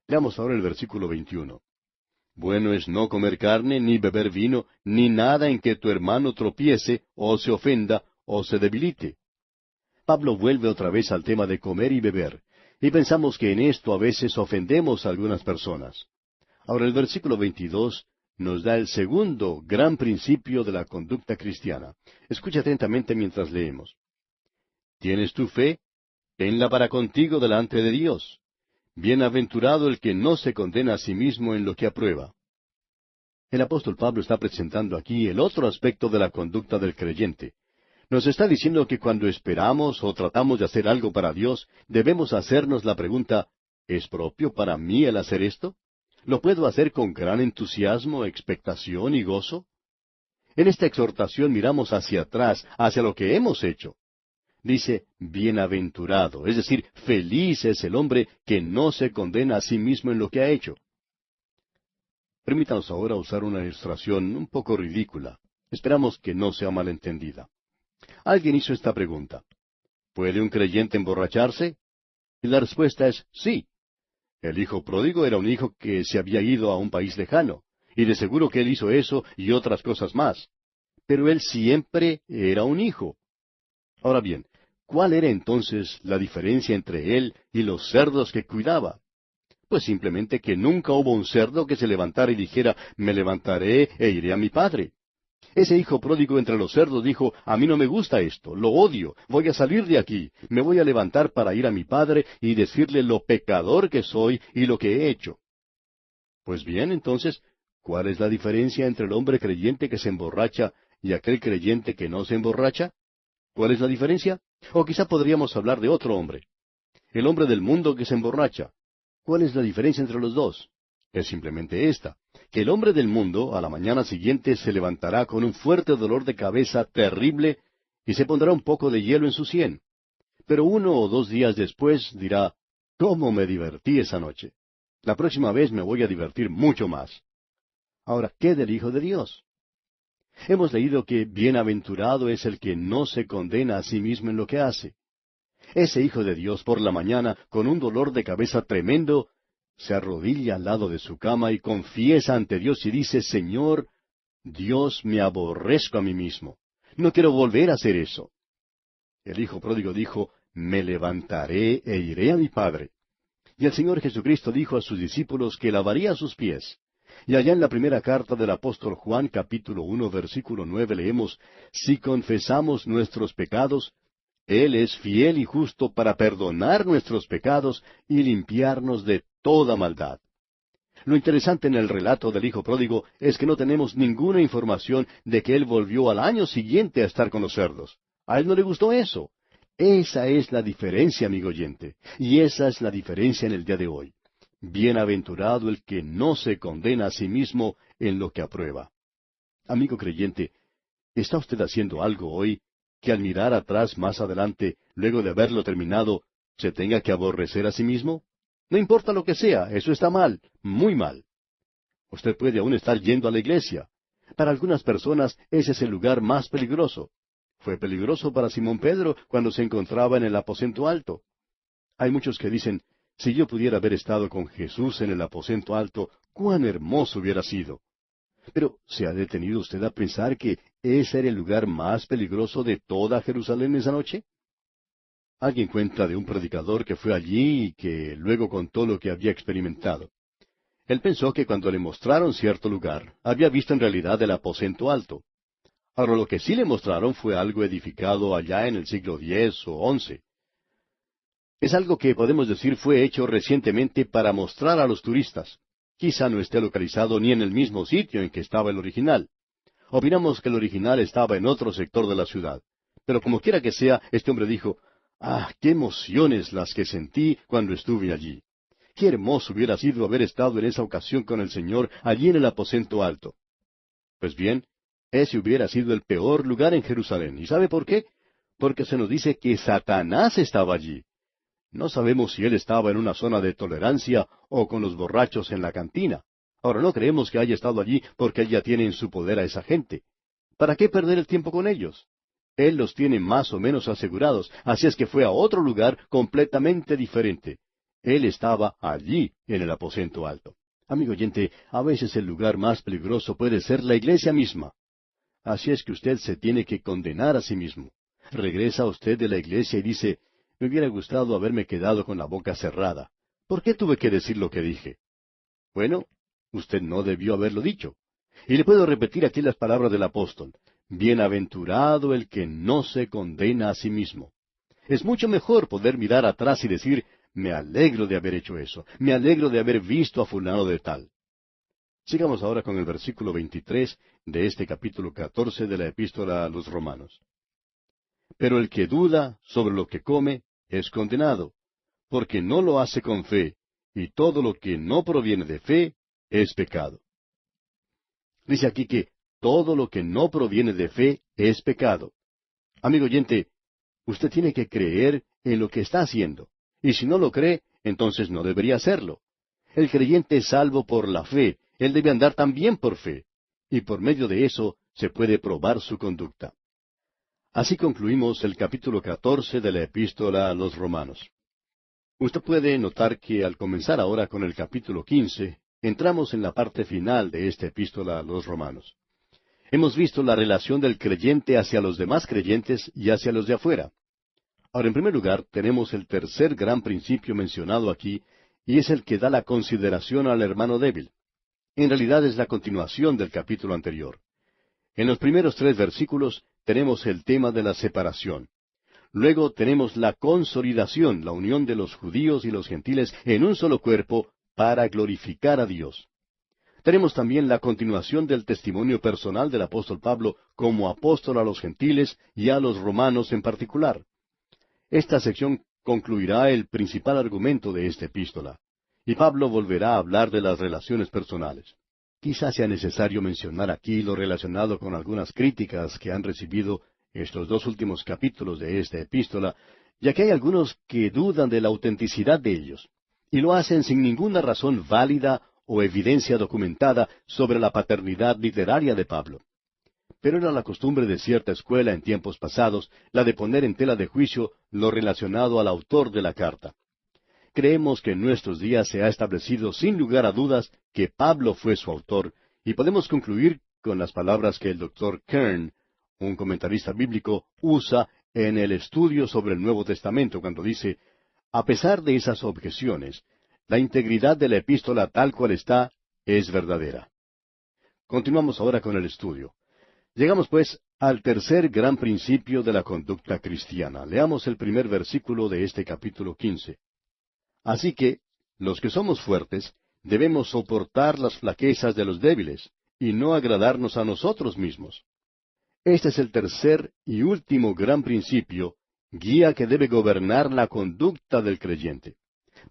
Leamos ahora el versículo 21. Bueno es no comer carne, ni beber vino, ni nada en que tu hermano tropiece, o se ofenda, o se debilite. Pablo vuelve otra vez al tema de comer y beber, y pensamos que en esto a veces ofendemos a algunas personas. Ahora el versículo 22 nos da el segundo gran principio de la conducta cristiana. Escucha atentamente mientras leemos. ¿Tienes tu fe? Tenla para contigo delante de Dios. Bienaventurado el que no se condena a sí mismo en lo que aprueba. El apóstol Pablo está presentando aquí el otro aspecto de la conducta del creyente. Nos está diciendo que cuando esperamos o tratamos de hacer algo para Dios, debemos hacernos la pregunta, ¿es propio para mí el hacer esto? ¿Lo puedo hacer con gran entusiasmo, expectación y gozo? En esta exhortación miramos hacia atrás, hacia lo que hemos hecho. Dice, bienaventurado, es decir, feliz es el hombre que no se condena a sí mismo en lo que ha hecho. Permítanos ahora usar una ilustración un poco ridícula. Esperamos que no sea malentendida. Alguien hizo esta pregunta. ¿Puede un creyente emborracharse? Y la respuesta es sí. El hijo pródigo era un hijo que se había ido a un país lejano, y de seguro que él hizo eso y otras cosas más. Pero él siempre era un hijo. Ahora bien, ¿cuál era entonces la diferencia entre él y los cerdos que cuidaba? Pues simplemente que nunca hubo un cerdo que se levantara y dijera, me levantaré e iré a mi padre. Ese hijo pródigo entre los cerdos dijo, a mí no me gusta esto, lo odio, voy a salir de aquí, me voy a levantar para ir a mi padre y decirle lo pecador que soy y lo que he hecho. Pues bien, entonces, ¿cuál es la diferencia entre el hombre creyente que se emborracha y aquel creyente que no se emborracha? ¿Cuál es la diferencia? O quizá podríamos hablar de otro hombre. El hombre del mundo que se emborracha. ¿Cuál es la diferencia entre los dos? Es simplemente esta, que el hombre del mundo a la mañana siguiente se levantará con un fuerte dolor de cabeza terrible y se pondrá un poco de hielo en su sien. Pero 1 o 2 días después dirá, ¿cómo me divertí esa noche? La próxima vez me voy a divertir mucho más. Ahora, ¿qué del Hijo de Dios? Hemos leído que bienaventurado es el que no se condena a sí mismo en lo que hace. Ese Hijo de Dios por la mañana, con un dolor de cabeza tremendo, se arrodilla al lado de su cama y confiesa ante Dios y dice, Señor, Dios, me aborrezco a mí mismo. No quiero volver a hacer eso. El hijo pródigo dijo, me levantaré e iré a mi padre. Y el Señor Jesucristo dijo a sus discípulos que lavaría sus pies. Y allá en la primera carta del apóstol Juan, capítulo 1, versículo 9, leemos, si confesamos nuestros pecados, Él es fiel y justo para perdonar nuestros pecados y limpiarnos de toda maldad. Lo interesante en el relato del hijo pródigo es que no tenemos ninguna información de que él volvió al año siguiente a estar con los cerdos. A él no le gustó eso. Esa es la diferencia, amigo oyente, y esa es la diferencia en el día de hoy. Bienaventurado el que no se condena a sí mismo en lo que aprueba. Amigo creyente, ¿está usted haciendo algo hoy que al mirar atrás más adelante, luego de haberlo terminado, se tenga que aborrecer a sí mismo? No importa lo que sea, eso está mal, muy mal. Usted puede aún estar yendo a la iglesia. Para algunas personas ese es el lugar más peligroso. Fue peligroso para Simón Pedro cuando se encontraba en el aposento alto. Hay muchos que dicen, si yo pudiera haber estado con Jesús en el aposento alto, cuán hermoso hubiera sido. Pero, ¿se ha detenido usted a pensar que ese era el lugar más peligroso de toda Jerusalén esa noche? Alguien cuenta de un predicador que fue allí y que luego contó lo que había experimentado. Él pensó que cuando le mostraron cierto lugar, había visto en realidad el aposento alto. Ahora lo que sí le mostraron fue algo edificado allá en el siglo X o XI. Es algo que podemos decir fue hecho recientemente para mostrar a los turistas. Quizá no esté localizado ni en el mismo sitio en que estaba el original. Opinamos que el original estaba en otro sector de la ciudad. Pero como quiera que sea, este hombre dijo, ¡ah, qué emociones las que sentí cuando estuve allí! Qué hermoso hubiera sido haber estado en esa ocasión con el Señor allí en el aposento alto. Pues bien, ese hubiera sido el peor lugar en Jerusalén. ¿Y sabe por qué? Porque se nos dice que Satanás estaba allí. No sabemos si él estaba en una zona de tolerancia o con los borrachos en la cantina. Ahora no creemos que haya estado allí porque él ya tiene en su poder a esa gente. ¿Para qué perder el tiempo con ellos? Él los tiene más o menos asegurados, así es que fue a otro lugar completamente diferente. Él estaba allí en el aposento alto. Amigo oyente, a veces el lugar más peligroso puede ser la iglesia misma. Así es que usted se tiene que condenar a sí mismo. Regresa usted de la iglesia y dice, me hubiera gustado haberme quedado con la boca cerrada. ¿Por qué tuve que decir lo que dije? Bueno, usted no debió haberlo dicho. Y le puedo repetir aquí las palabras del apóstol. Bienaventurado el que no se condena a sí mismo. Es mucho mejor poder mirar atrás y decir, me alegro de haber hecho eso, me alegro de haber visto a fulano de tal. Sigamos ahora con el versículo 23 de este capítulo 14 de la epístola a los Romanos. Pero el que duda sobre lo que come es condenado, porque no lo hace con fe, y todo lo que no proviene de fe es pecado. Dice aquí que todo lo que no proviene de fe es pecado. Amigo oyente, usted tiene que creer en lo que está haciendo, y si no lo cree, entonces no debería hacerlo. El creyente es salvo por la fe, él debe andar también por fe, y por medio de eso se puede probar su conducta. Así concluimos el capítulo 14 de la epístola a los Romanos. Usted puede notar que al comenzar ahora con el capítulo 15, entramos en la parte final de esta epístola a los Romanos. Hemos visto la relación del creyente hacia los demás creyentes y hacia los de afuera. Ahora, en primer lugar, tenemos el tercer gran principio mencionado aquí, y es el que da la consideración al hermano débil. En realidad es la continuación del capítulo anterior. En los primeros 3 versículos tenemos el tema de la separación. Luego tenemos la consolidación, la unión de los judíos y los gentiles en un solo cuerpo para glorificar a Dios. Tenemos también la continuación del testimonio personal del apóstol Pablo como apóstol a los gentiles y a los romanos en particular. Esta sección concluirá el principal argumento de esta epístola. y Pablo volverá a hablar de las relaciones personales. Quizás sea necesario mencionar aquí lo relacionado con algunas críticas que han recibido estos dos últimos capítulos de esta epístola, ya que hay algunos que dudan de la autenticidad de ellos, y lo hacen sin ninguna razón válida o evidencia documentada sobre la paternidad literaria de Pablo. Pero era la costumbre de cierta escuela en tiempos pasados la de poner en tela de juicio lo relacionado al autor de la carta. Creemos que en nuestros días se ha establecido sin lugar a dudas que Pablo fue su autor, y podemos concluir con las palabras que el doctor Kern, un comentarista bíblico, usa en el estudio sobre el Nuevo Testamento cuando dice, a pesar de esas objeciones, la integridad de la epístola tal cual está es verdadera. Continuamos ahora con el estudio. Llegamos pues al tercer gran principio de la conducta cristiana. Leamos el primer versículo de este capítulo 15. Así que, los que somos fuertes, debemos soportar las flaquezas de los débiles, y no agradarnos a nosotros mismos. Este es el tercer y último gran principio, guía que debe gobernar la conducta del creyente.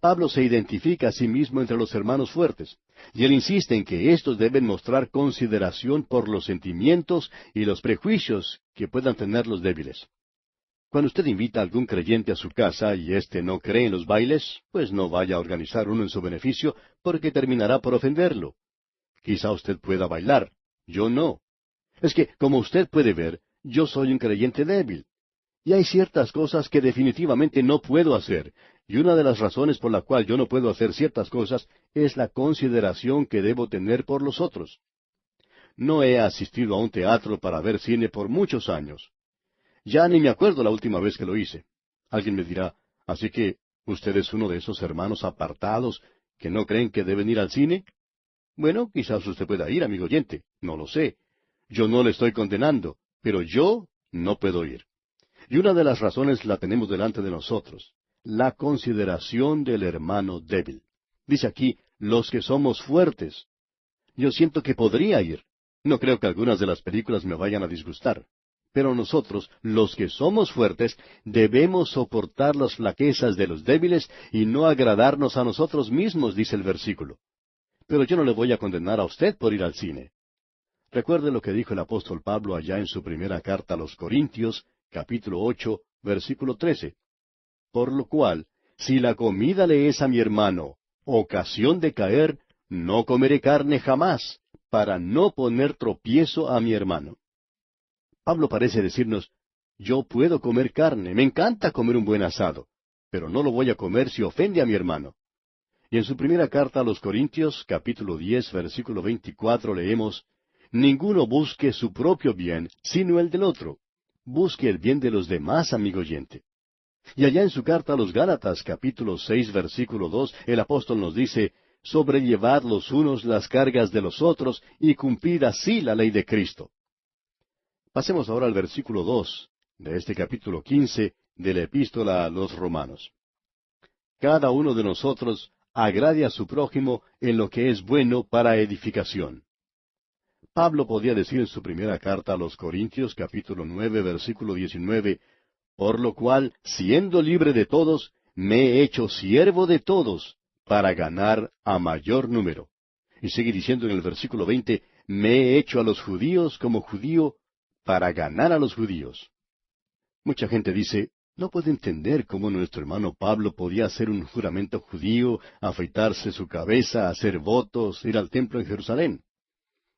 Pablo se identifica a sí mismo entre los hermanos fuertes, y él insiste en que éstos deben mostrar consideración por los sentimientos y los prejuicios que puedan tener los débiles. Cuando usted invita a algún creyente a su casa y éste no cree en los bailes, pues no vaya a organizar uno en su beneficio, porque terminará por ofenderlo. Quizá usted pueda bailar, yo no. Es que, como usted puede ver, yo soy un creyente débil. Y hay ciertas cosas que definitivamente no puedo hacer, y una de las razones por la cual yo no puedo hacer ciertas cosas es la consideración que debo tener por los otros. No he asistido a un teatro para ver cine por muchos años. Ya ni me acuerdo la última vez que lo hice. Alguien me dirá, así que usted es uno de esos hermanos apartados que no creen que deben ir al cine. Bueno, quizás usted pueda ir, amigo oyente, no lo sé. Yo no le estoy condenando, pero yo no puedo ir. Y una de las razones la tenemos delante de nosotros, la consideración del hermano débil. Dice aquí, los que somos fuertes. Yo siento que podría ir. No creo que algunas de las películas me vayan a disgustar. Pero nosotros, los que somos fuertes, debemos soportar las flaquezas de los débiles y no agradarnos a nosotros mismos, dice el versículo. Pero yo no le voy a condenar a usted por ir al cine. Recuerde lo que dijo el apóstol Pablo allá en su primera carta a los Corintios, capítulo 8, versículo 13. Por lo cual, si la comida le es a mi hermano ocasión de caer, no comeré carne jamás, para no poner tropiezo a mi hermano. Pablo parece decirnos, yo puedo comer carne, me encanta comer un buen asado, pero no lo voy a comer si ofende a mi hermano. Y en su primera carta a los Corintios, capítulo 10, versículo 24, leemos, ninguno busque su propio bien, sino el del otro. Busque el bien de los demás, amigo oyente. Y allá en su carta a los Gálatas, capítulo 6, versículo 2, el apóstol nos dice, sobrellevad los unos las cargas de los otros y cumplid así la ley de Cristo. Pasemos ahora al versículo 2 de este capítulo 15 de la epístola a los Romanos. Cada uno de nosotros agrade a su prójimo en lo que es bueno para edificación. Pablo podía decir en su primera carta a los Corintios, capítulo 9, versículo 19, por lo cual, siendo libre de todos, me he hecho siervo de todos, para ganar a mayor número. Y sigue diciendo en el versículo 20, me he hecho a los judíos como judío, para ganar a los judíos. Mucha gente dice, no puede entender cómo nuestro hermano Pablo podía hacer un juramento judío, afeitarse su cabeza, hacer votos, ir al templo en Jerusalén.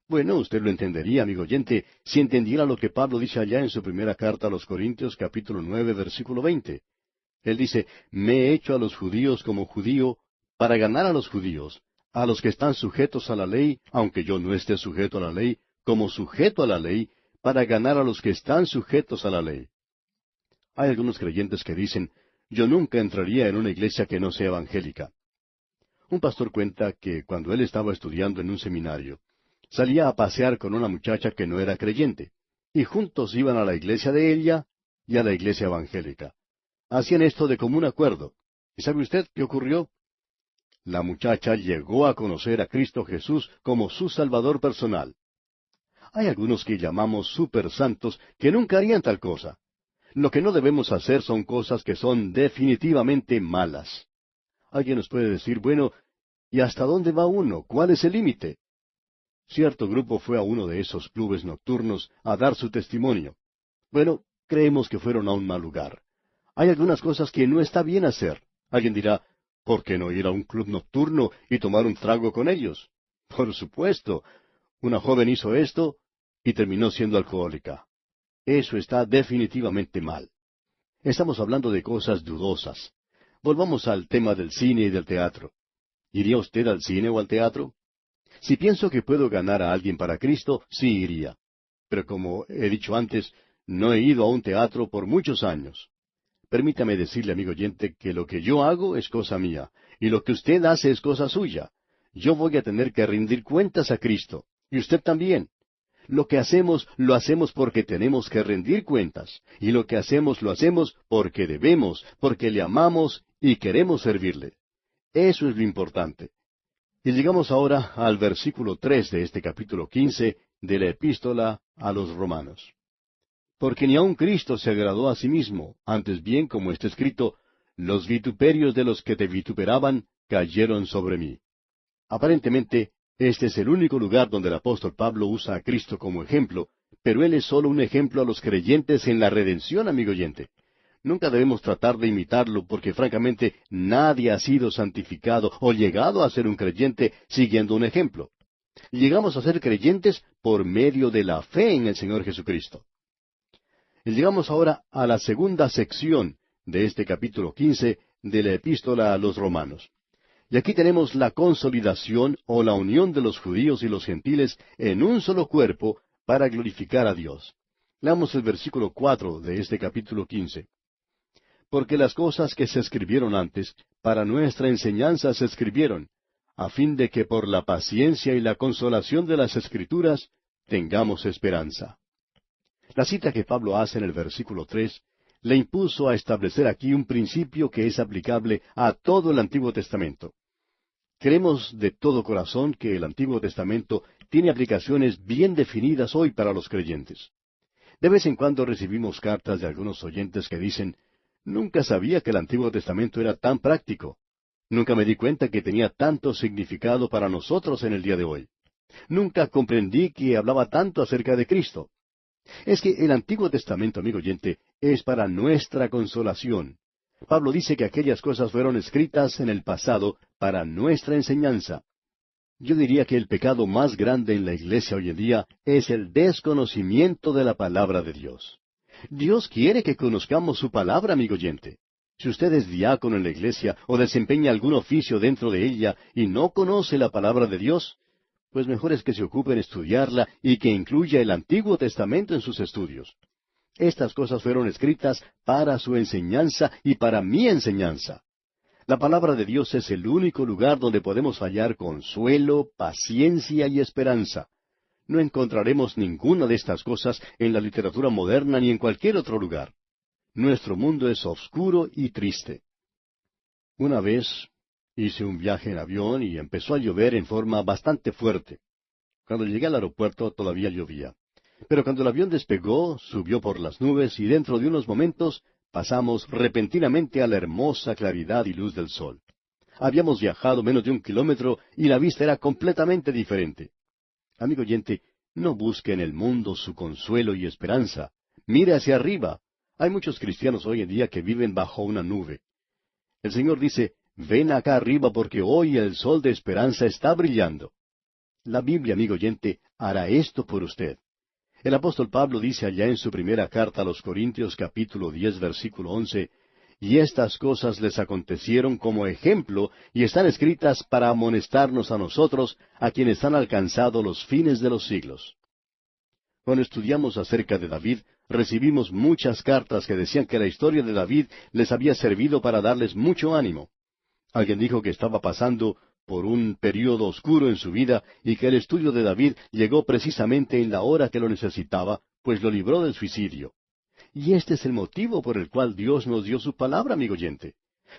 Bueno, usted lo entendería, amigo oyente, si entendiera lo que Pablo dice allá en su primera carta a los Corintios, capítulo 9, versículo 20. Él dice, me he hecho a los judíos como judío, para ganar a los judíos, a los que están sujetos a la ley, aunque yo no esté sujeto a la ley, como sujeto a la ley, para ganar a los que están sujetos a la ley. Hay algunos creyentes que dicen, yo nunca entraría en una iglesia que no sea evangélica. Un pastor cuenta que cuando él estaba estudiando en un seminario, salía a pasear con una muchacha que no era creyente, y juntos iban a la iglesia de ella y a la iglesia evangélica. Hacían esto de común acuerdo. ¿Y sabe usted qué ocurrió? La muchacha llegó a conocer a Cristo Jesús como su Salvador personal. Hay algunos que llamamos super santos que nunca harían tal cosa. Lo que no debemos hacer son cosas que son definitivamente malas. Alguien nos puede decir, bueno, ¿Y hasta dónde va uno? ¿Cuál es el límite? Cierto grupo fue a uno de esos clubes nocturnos a dar su testimonio. Bueno, creemos que fueron a un mal lugar. Hay algunas cosas que no está bien hacer. Alguien dirá, ¿por qué no ir a un club nocturno y tomar un trago con ellos? Por supuesto, una joven hizo esto y terminó siendo alcohólica. Eso está definitivamente mal. Estamos hablando de cosas dudosas. Volvamos al tema del cine y del teatro. ¿Iría usted al cine o al teatro? Si pienso que puedo ganar a alguien para Cristo, sí iría. Pero como he dicho antes, no he ido a un teatro por muchos años. Permítame decirle, amigo oyente, que lo que yo hago es cosa mía, y lo que usted hace es cosa suya. Yo voy a tener que rendir cuentas a Cristo, y usted también. Lo que hacemos, lo hacemos porque tenemos que rendir cuentas, y lo que hacemos, lo hacemos porque debemos, porque le amamos y queremos servirle. Eso es lo importante. Y llegamos ahora al versículo 3 de este capítulo 15 de la epístola a los Romanos. Porque ni aun Cristo se agradó a sí mismo, antes bien, como está escrito, los vituperios de los que te vituperaban cayeron sobre mí. Aparentemente, este es el único lugar donde el apóstol Pablo usa a Cristo como ejemplo, pero él es solo un ejemplo a los creyentes en la redención, amigo oyente. Nunca debemos tratar de imitarlo porque francamente nadie ha sido santificado o llegado a ser un creyente siguiendo un ejemplo. Llegamos a ser creyentes por medio de la fe en el Señor Jesucristo. Y llegamos ahora a la segunda sección de este capítulo 15 de la epístola a los Romanos. Y aquí tenemos la consolidación o la unión de los judíos y los gentiles en un solo cuerpo para glorificar a Dios. Leamos el versículo 4 de este capítulo 15. Porque las cosas que se escribieron antes, para nuestra enseñanza se escribieron, a fin de que por la paciencia y la consolación de las Escrituras tengamos esperanza. La cita que Pablo hace en el versículo 3 le impuso a establecer aquí un principio que es aplicable a todo el Antiguo Testamento. Creemos de todo corazón que el Antiguo Testamento tiene aplicaciones bien definidas hoy para los creyentes. De vez en cuando recibimos cartas de algunos oyentes que dicen, nunca sabía que el Antiguo Testamento era tan práctico. Nunca me di cuenta que tenía tanto significado para nosotros en el día de hoy. Nunca comprendí que hablaba tanto acerca de Cristo. Es que el Antiguo Testamento, amigo oyente, es para nuestra consolación. Pablo dice que aquellas cosas fueron escritas en el pasado para nuestra enseñanza. Yo diría que el pecado más grande en la iglesia hoy en día es el desconocimiento de la palabra de Dios. Dios quiere que conozcamos su palabra, amigo oyente. Si usted es diácono en la iglesia o desempeña algún oficio dentro de ella y no conoce la palabra de Dios, pues mejor es que se ocupe en estudiarla y que incluya el Antiguo Testamento en sus estudios. Estas cosas fueron escritas para su enseñanza y para mi enseñanza. La palabra de Dios es el único lugar donde podemos hallar consuelo, paciencia y esperanza. No encontraremos ninguna de estas cosas en la literatura moderna ni en cualquier otro lugar. Nuestro mundo es oscuro y triste. Una vez hice un viaje en avión y empezó a llover en forma bastante fuerte. Cuando llegué al aeropuerto todavía llovía. Pero cuando el avión despegó, subió por las nubes y dentro de unos momentos pasamos repentinamente a la hermosa claridad y luz del sol. Habíamos viajado menos de 1 kilómetro y la vista era completamente diferente. Amigo oyente, no busque en el mundo su consuelo y esperanza. Mire hacia arriba. Hay muchos cristianos hoy en día que viven bajo una nube. El Señor dice, ven acá arriba porque hoy el sol de esperanza está brillando. La Biblia, amigo oyente, hará esto por usted. El apóstol Pablo dice allá en su primera carta a los Corintios capítulo 10 versículo 11, y estas cosas les acontecieron como ejemplo y están escritas para amonestarnos a nosotros, a quienes han alcanzado los fines de los siglos. Cuando estudiamos acerca de David, recibimos muchas cartas que decían que la historia de David les había servido para darles mucho ánimo. Alguien dijo que estaba pasando por un período oscuro en su vida y que el estudio de David llegó precisamente en la hora que lo necesitaba, pues lo libró del suicidio. Y este es el motivo por el cual Dios nos dio su palabra, amigo oyente.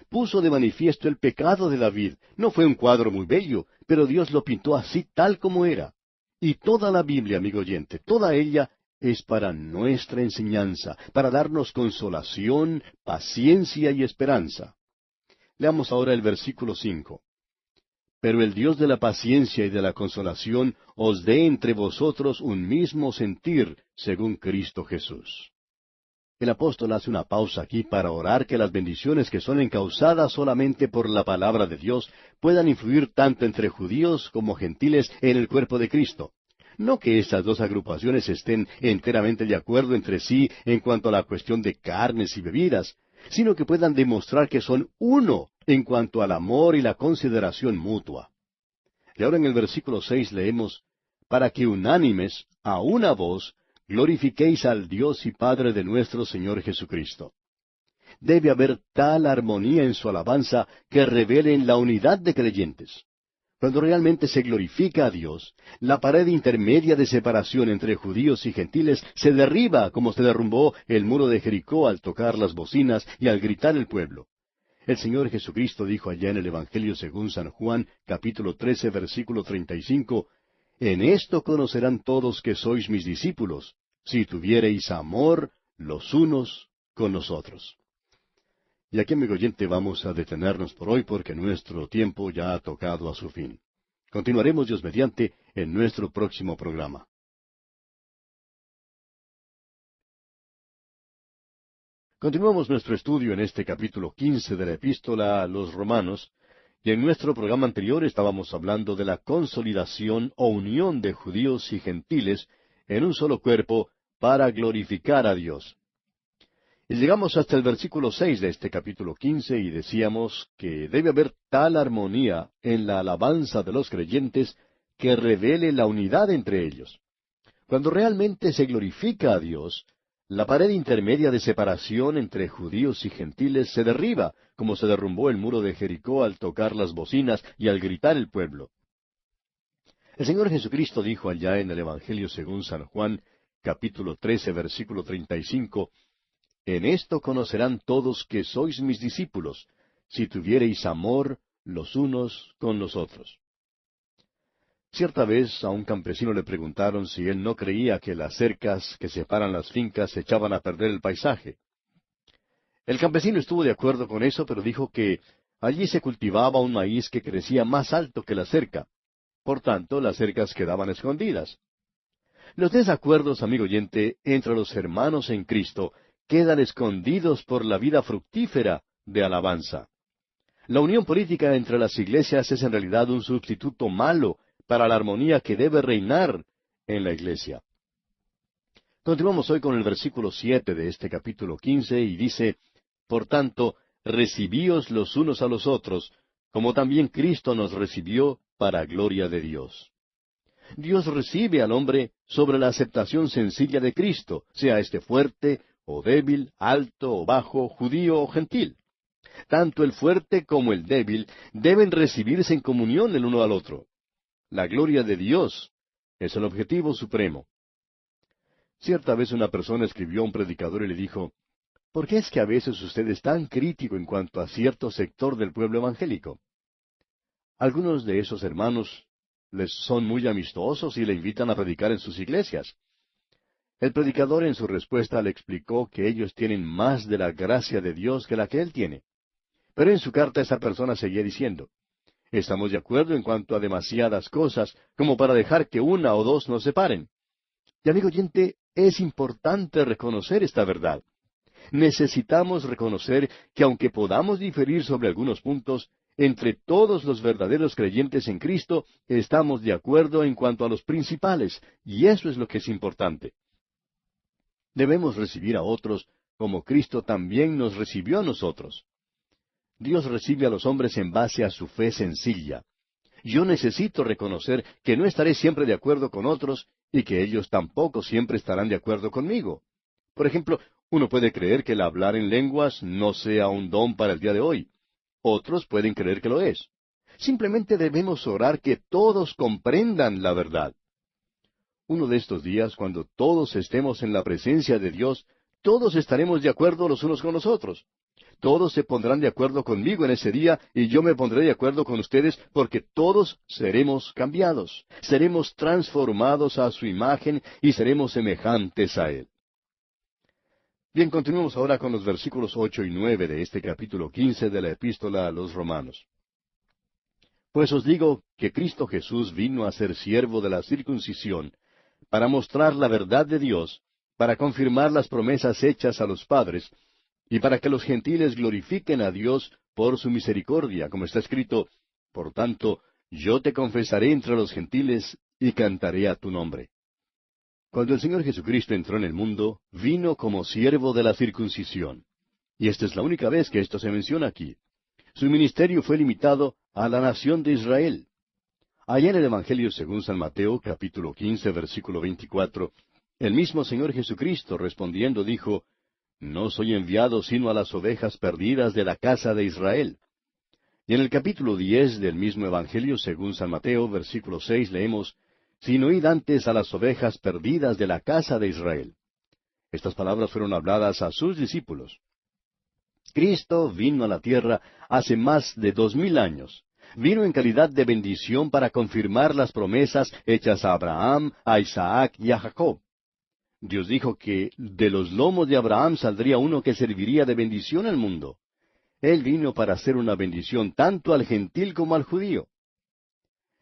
Puso de manifiesto el pecado de David. No fue un cuadro muy bello, pero Dios lo pintó así tal como era. Y toda la Biblia, amigo oyente, toda ella es para nuestra enseñanza, para darnos consolación, paciencia y esperanza. Leamos ahora el versículo 5. pero el Dios de la paciencia y de la consolación os dé entre vosotros un mismo sentir, según Cristo Jesús. El apóstol hace una pausa aquí para orar que las bendiciones que son encausadas solamente por la palabra de Dios puedan influir tanto entre judíos como gentiles en el cuerpo de Cristo. No que estas dos agrupaciones estén enteramente de acuerdo entre sí en cuanto a la cuestión de carnes y bebidas, sino que puedan demostrar que son uno en cuanto al amor y la consideración mutua. Y ahora en el versículo 6 leemos, para que unánimes, a una voz, glorifiquéis al Dios y Padre de nuestro Señor Jesucristo. Debe haber tal armonía en su alabanza que revelen la unidad de creyentes. Cuando realmente se glorifica a Dios, la pared intermedia de separación entre judíos y gentiles se derriba como se derrumbó el muro de Jericó al tocar las bocinas y al gritar el pueblo. El Señor Jesucristo dijo allá en el Evangelio según San Juan, capítulo 13, versículo 35, en esto conocerán todos que sois mis discípulos, si tuviereis amor los unos con los otros. Y aquí, amigo oyente, vamos a detenernos por hoy porque nuestro tiempo ya ha tocado a su fin. Continuaremos, Dios mediante, en nuestro próximo programa. Continuamos nuestro estudio en este capítulo 15 de la Epístola a los Romanos, y en nuestro programa anterior estábamos hablando de la consolidación o unión de judíos y gentiles en un solo cuerpo para glorificar a Dios. Y llegamos hasta el versículo 6 de este capítulo 15 y decíamos que debe haber tal armonía en la alabanza de los creyentes que revele la unidad entre ellos. Cuando realmente se glorifica a Dios, la pared intermedia de separación entre judíos y gentiles se derriba, como se derrumbó el muro de Jericó al tocar las bocinas y al gritar el pueblo. El Señor Jesucristo dijo allá en el Evangelio según San Juan, capítulo 13, versículo 35, en esto conocerán todos que sois mis discípulos, si tuviereis amor los unos con los otros. Cierta vez a un campesino le preguntaron si él no creía que las cercas que separan las fincas echaban a perder el paisaje. El campesino estuvo de acuerdo con eso, pero dijo que allí se cultivaba un maíz que crecía más alto que la cerca. Por tanto, las cercas quedaban escondidas. Los desacuerdos, amigo oyente, entre los hermanos en Cristo quedan escondidos por la vida fructífera de alabanza. La unión política entre las iglesias es en realidad un sustituto malo para la armonía que debe reinar en la iglesia. Continuamos hoy con el versículo 7 de este capítulo 15 y dice, por tanto, recibíos los unos a los otros, como también Cristo nos recibió para gloria de Dios. Dios recibe al hombre sobre la aceptación sencilla de Cristo, sea éste fuerte o débil, alto o bajo, judío o gentil. Tanto el fuerte como el débil deben recibirse en comunión el uno al otro. La gloria de Dios es el objetivo supremo. Cierta vez una persona escribió a un predicador y le dijo, ¿por qué es que a veces usted es tan crítico en cuanto a cierto sector del pueblo evangélico? Algunos de esos hermanos les son muy amistosos y le invitan a predicar en sus iglesias. El predicador en su respuesta le explicó que ellos tienen más de la gracia de Dios que la que él tiene. Pero en su carta esa persona seguía diciendo, estamos de acuerdo en cuanto a demasiadas cosas, como para dejar que una o dos nos separen. Y amigo oyente, es importante reconocer esta verdad. Necesitamos reconocer que aunque podamos diferir sobre algunos puntos, entre todos los verdaderos creyentes en Cristo estamos de acuerdo en cuanto a los principales, y eso es lo que es importante. Debemos recibir a otros como Cristo también nos recibió a nosotros. Dios recibe a los hombres en base a su fe sencilla. Yo necesito reconocer que no estaré siempre de acuerdo con otros y que ellos tampoco siempre estarán de acuerdo conmigo. Por ejemplo, uno puede creer que el hablar en lenguas no sea un don para el día de hoy. Otros pueden creer que lo es. Simplemente debemos orar que todos comprendan la verdad. Uno de estos días, cuando todos estemos en la presencia de Dios, todos estaremos de acuerdo los unos con los otros. Todos se pondrán de acuerdo conmigo en ese día y yo me pondré de acuerdo con ustedes porque todos seremos cambiados, seremos transformados a su imagen y seremos semejantes a Él. Bien, continuemos ahora con los versículos 8 y 9 de este capítulo 15 de la Epístola a los Romanos. Pues os digo que Cristo Jesús vino a ser siervo de la circuncisión, para mostrar la verdad de Dios, para confirmar las promesas hechas a los padres, y para que los gentiles glorifiquen a Dios por su misericordia, como está escrito, por tanto, yo te confesaré entre los gentiles y cantaré a tu nombre. Cuando el Señor Jesucristo entró en el mundo, vino como siervo de la circuncisión. Y esta es la única vez que esto se menciona aquí. Su ministerio fue limitado a la nación de Israel. Allá en el Evangelio según San Mateo, capítulo 15, versículo 24, el mismo Señor Jesucristo respondiendo dijo, No soy enviado sino a las ovejas perdidas de la casa de Israel. Y en el capítulo 10 del mismo Evangelio según San Mateo, versículo 6, leemos, Sino id antes a las ovejas perdidas de la casa de Israel. Estas palabras fueron habladas a sus discípulos. Cristo vino a la tierra hace más de 2000 años. Vino en calidad de bendición para confirmar las promesas hechas a Abraham, a Isaac y a Jacob. Dios dijo que de los lomos de Abraham saldría uno que serviría de bendición al mundo. Él vino para hacer una bendición tanto al gentil como al judío.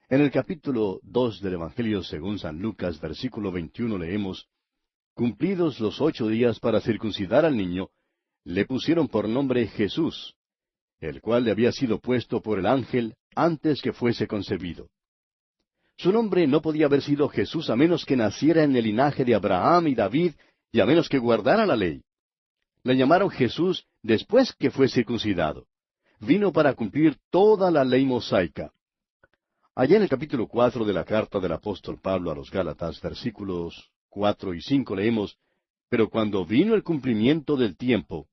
En el capítulo 2 del Evangelio según San Lucas, versículo 21, leemos, Cumplidos los 8 días para circuncidar al niño, le pusieron por nombre Jesús, el cual le había sido puesto por el ángel antes que fuese concebido. Su nombre no podía haber sido Jesús a menos que naciera en el linaje de Abraham y David, y a menos que guardara la ley. Le llamaron Jesús después que fue circuncidado. Vino para cumplir toda la ley mosaica. Allá en el capítulo 4 de la carta del apóstol Pablo a los Gálatas, versículos 4 y 5, leemos, Pero cuando vino el cumplimiento del tiempo,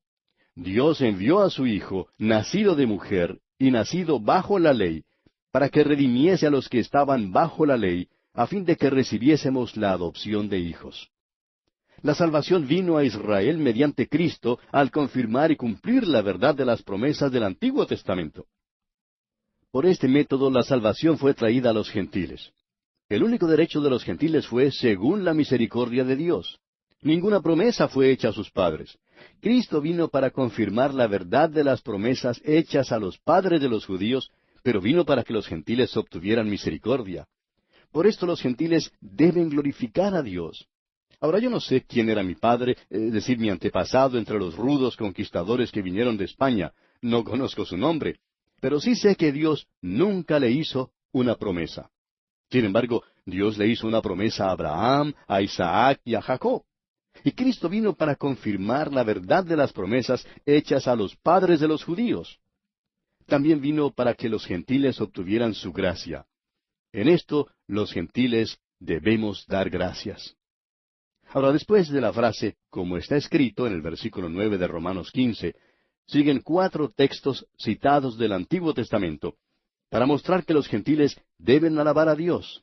Dios envió a su Hijo, nacido de mujer y nacido bajo la ley, para que redimiese a los que estaban bajo la ley, a fin de que recibiésemos la adopción de hijos. La salvación vino a Israel mediante Cristo al confirmar y cumplir la verdad de las promesas del Antiguo Testamento. Por este método la salvación fue traída a los gentiles. El único derecho de los gentiles fue según la misericordia de Dios. Ninguna promesa fue hecha a sus padres. Cristo vino para confirmar la verdad de las promesas hechas a los padres de los judíos, pero vino para que los gentiles obtuvieran misericordia. Por esto los gentiles deben glorificar a Dios. Ahora yo no sé quién era mi padre, es decir, mi antepasado entre los rudos conquistadores que vinieron de España. No conozco su nombre, pero sí sé que Dios nunca le hizo una promesa. Sin embargo, Dios le hizo una promesa a Abraham, a Isaac y a Jacob. Y Cristo vino para confirmar la verdad de las promesas hechas a los padres de los judíos. También vino para que los gentiles obtuvieran su gracia. En esto los gentiles debemos dar gracias. Ahora, después de la frase, como está escrito en el versículo 9 de Romanos 15, siguen 4 textos citados del Antiguo Testamento para mostrar que los gentiles deben alabar a Dios.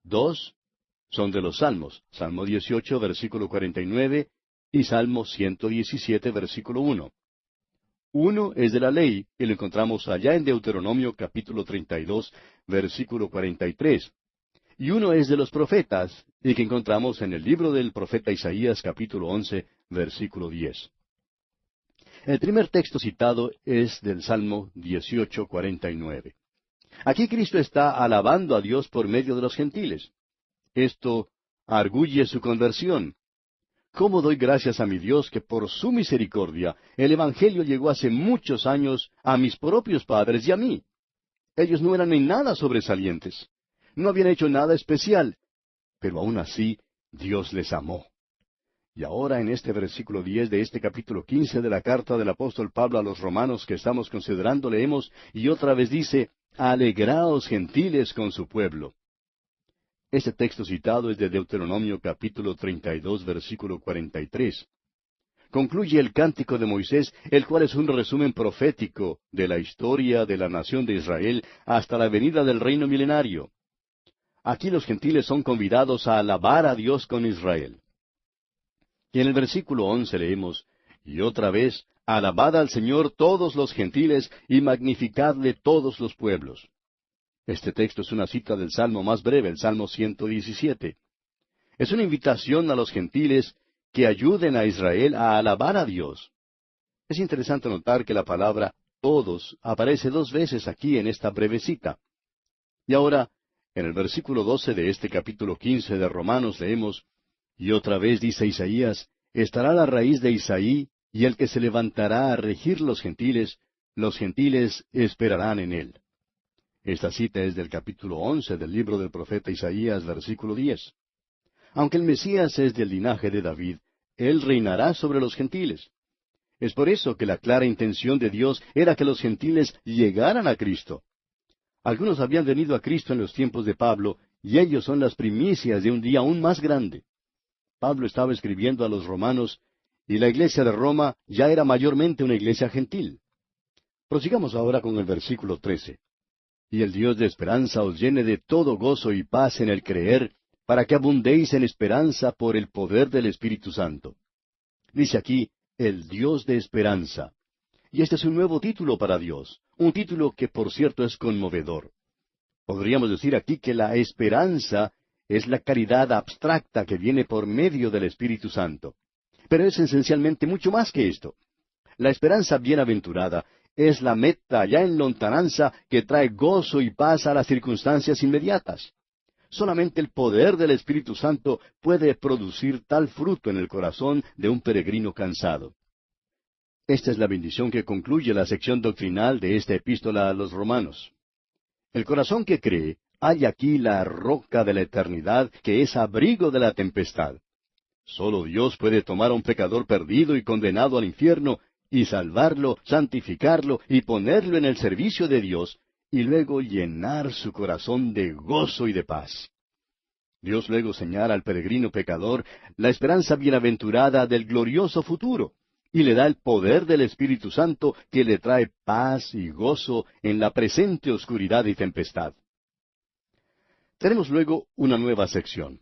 2 son de los Salmos, Salmo 18, versículo 49, y Salmo 117, versículo 1. Uno es de la ley, y lo encontramos allá en Deuteronomio capítulo 32, versículo 43. Y uno es de los profetas, y que encontramos en el libro del profeta Isaías capítulo 11, versículo 10. El primer texto citado es del Salmo 18, 49. Aquí Cristo está alabando a Dios por medio de los gentiles. Esto arguye su conversión. ¿Cómo doy gracias a mi Dios que por su misericordia el Evangelio llegó hace muchos años a mis propios padres y a mí? Ellos no eran en nada sobresalientes. No habían hecho nada especial, pero aún así Dios les amó. Y ahora en este versículo 10 de este capítulo 15 de la carta del apóstol Pablo a los romanos que estamos considerando, leemos, y otra vez dice, Alegraos gentiles con su pueblo. Este texto citado es de Deuteronomio capítulo 32, versículo 43. Concluye el cántico de Moisés, el cual es un resumen profético de la historia de la nación de Israel hasta la venida del reino milenario. Aquí los gentiles son convidados a alabar a Dios con Israel. Y en el versículo 11 leemos, y otra vez, alabad al Señor todos los gentiles y magnificadle todos los pueblos. Este texto es una cita del salmo más breve, el Salmo 117. Es una invitación a los gentiles que ayuden a Israel a alabar a Dios. Es interesante notar que la palabra todos aparece 2 veces aquí en esta breve cita. Y ahora, en el versículo 12 de este capítulo 15 de Romanos leemos, y otra vez dice Isaías, estará la raíz de Isaí, y el que se levantará a regir los gentiles esperarán en él. Esta cita es del capítulo 11 del libro del profeta Isaías, versículo 10. Aunque el Mesías es del linaje de David, él reinará sobre los gentiles. Es por eso que la clara intención de Dios era que los gentiles llegaran a Cristo. Algunos habían venido a Cristo en los tiempos de Pablo, y ellos son las primicias de un día aún más grande. Pablo estaba escribiendo a los romanos, y la iglesia de Roma ya era mayormente una iglesia gentil. Prosigamos ahora con el versículo 13. Y el Dios de esperanza os llene de todo gozo y paz en el creer, para que abundéis en esperanza por el poder del Espíritu Santo. Dice aquí, el Dios de esperanza. Y este es un nuevo título para Dios, un título que por cierto es conmovedor. Podríamos decir aquí que la esperanza es la caridad abstracta que viene por medio del Espíritu Santo. Pero es esencialmente mucho más que esto. La esperanza bienaventurada es la meta ya en lontananza que trae gozo y paz a las circunstancias inmediatas. Solamente el poder del Espíritu Santo puede producir tal fruto en el corazón de un peregrino cansado. Esta es la bendición que concluye la sección doctrinal de esta epístola a los romanos. El corazón que cree halla aquí la roca de la eternidad que es abrigo de la tempestad. Solo Dios puede tomar a un pecador perdido y condenado al infierno y salvarlo, santificarlo y ponerlo en el servicio de Dios, y luego llenar su corazón de gozo y de paz. Dios luego señala al peregrino pecador la esperanza bienaventurada del glorioso futuro, y le da el poder del Espíritu Santo que le trae paz y gozo en la presente oscuridad y tempestad. Tenemos luego una nueva sección.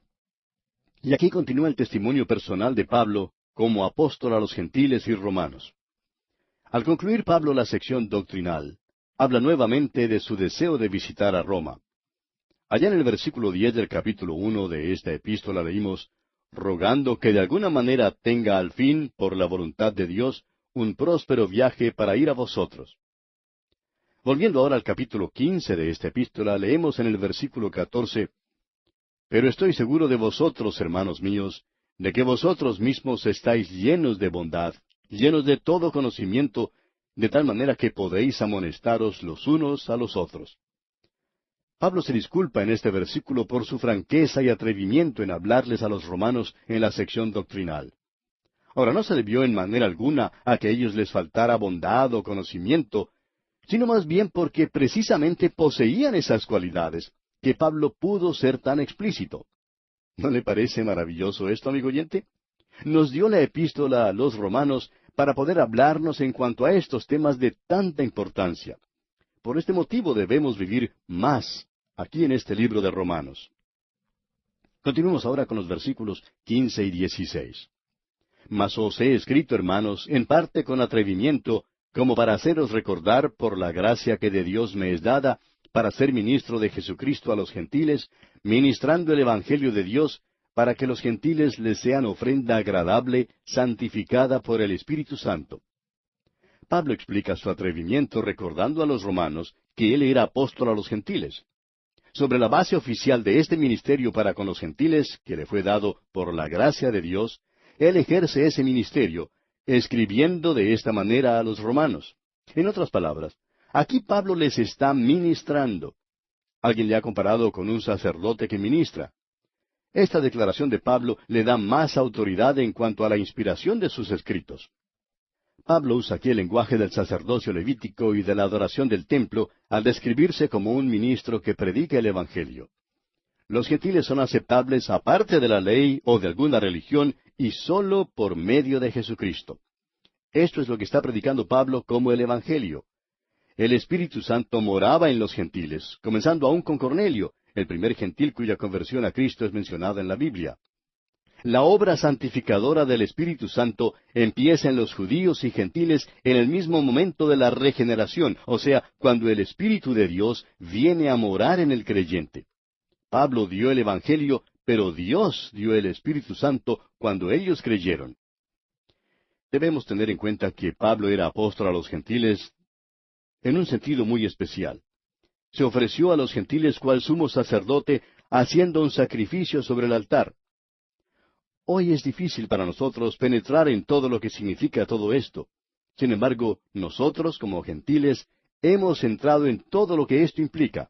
Y aquí continúa el testimonio personal de Pablo como apóstol a los gentiles y romanos. Al concluir Pablo la sección doctrinal, habla nuevamente de su deseo de visitar a Roma. Allá en el versículo 10 del capítulo 1 de esta epístola leímos, rogando que de alguna manera tenga al fin, por la voluntad de Dios, un próspero viaje para ir a vosotros. Volviendo ahora al capítulo 15 de esta epístola, leemos en el versículo 14, pero estoy seguro de vosotros, hermanos míos, de que vosotros mismos estáis llenos de bondad, llenos de todo conocimiento, de tal manera que podéis amonestaros los unos a los otros. Pablo se disculpa en este versículo por su franqueza y atrevimiento en hablarles a los romanos en la sección doctrinal. Ahora, no se debió en manera alguna a que a ellos les faltara bondad o conocimiento, sino más bien porque precisamente poseían esas cualidades, que Pablo pudo ser tan explícito. ¿No le parece maravilloso esto, amigo oyente? Nos dio la epístola a los romanos para poder hablarnos en cuanto a estos temas de tanta importancia. Por este motivo debemos vivir más aquí en este libro de Romanos. Continuemos ahora con los versículos 15 y 16. Mas os he escrito, hermanos, en parte con atrevimiento, como para haceros recordar por la gracia que de Dios me es dada, para ser ministro de Jesucristo a los gentiles, ministrando el Evangelio de Dios, para que los gentiles les sean ofrenda agradable, santificada por el Espíritu Santo. Pablo explica su atrevimiento recordando a los romanos que él era apóstol a los gentiles. Sobre la base oficial de este ministerio para con los gentiles, que le fue dado por la gracia de Dios, él ejerce ese ministerio, escribiendo de esta manera a los romanos. En otras palabras, aquí Pablo les está ministrando. Alguien le ha comparado con un sacerdote que ministra. Esta declaración de Pablo le da más autoridad en cuanto a la inspiración de sus escritos. Pablo usa aquí el lenguaje del sacerdocio levítico y de la adoración del templo al describirse como un ministro que predica el Evangelio. Los gentiles son aceptables aparte de la ley o de alguna religión y sólo por medio de Jesucristo. Esto es lo que está predicando Pablo como el Evangelio. El Espíritu Santo moraba en los gentiles, comenzando aún con Cornelio, el primer gentil cuya conversión a Cristo es mencionada en la Biblia. La obra santificadora del Espíritu Santo empieza en los judíos y gentiles en el mismo momento de la regeneración, o sea, cuando el Espíritu de Dios viene a morar en el creyente. Pablo dio el Evangelio, pero Dios dio el Espíritu Santo cuando ellos creyeron. Debemos tener en cuenta que Pablo era apóstol a los gentiles en un sentido muy especial. Se ofreció a los gentiles cual sumo sacerdote, haciendo un sacrificio sobre el altar. Hoy es difícil para nosotros penetrar en todo lo que significa todo esto. Sin embargo, nosotros, como gentiles, hemos entrado en todo lo que esto implica.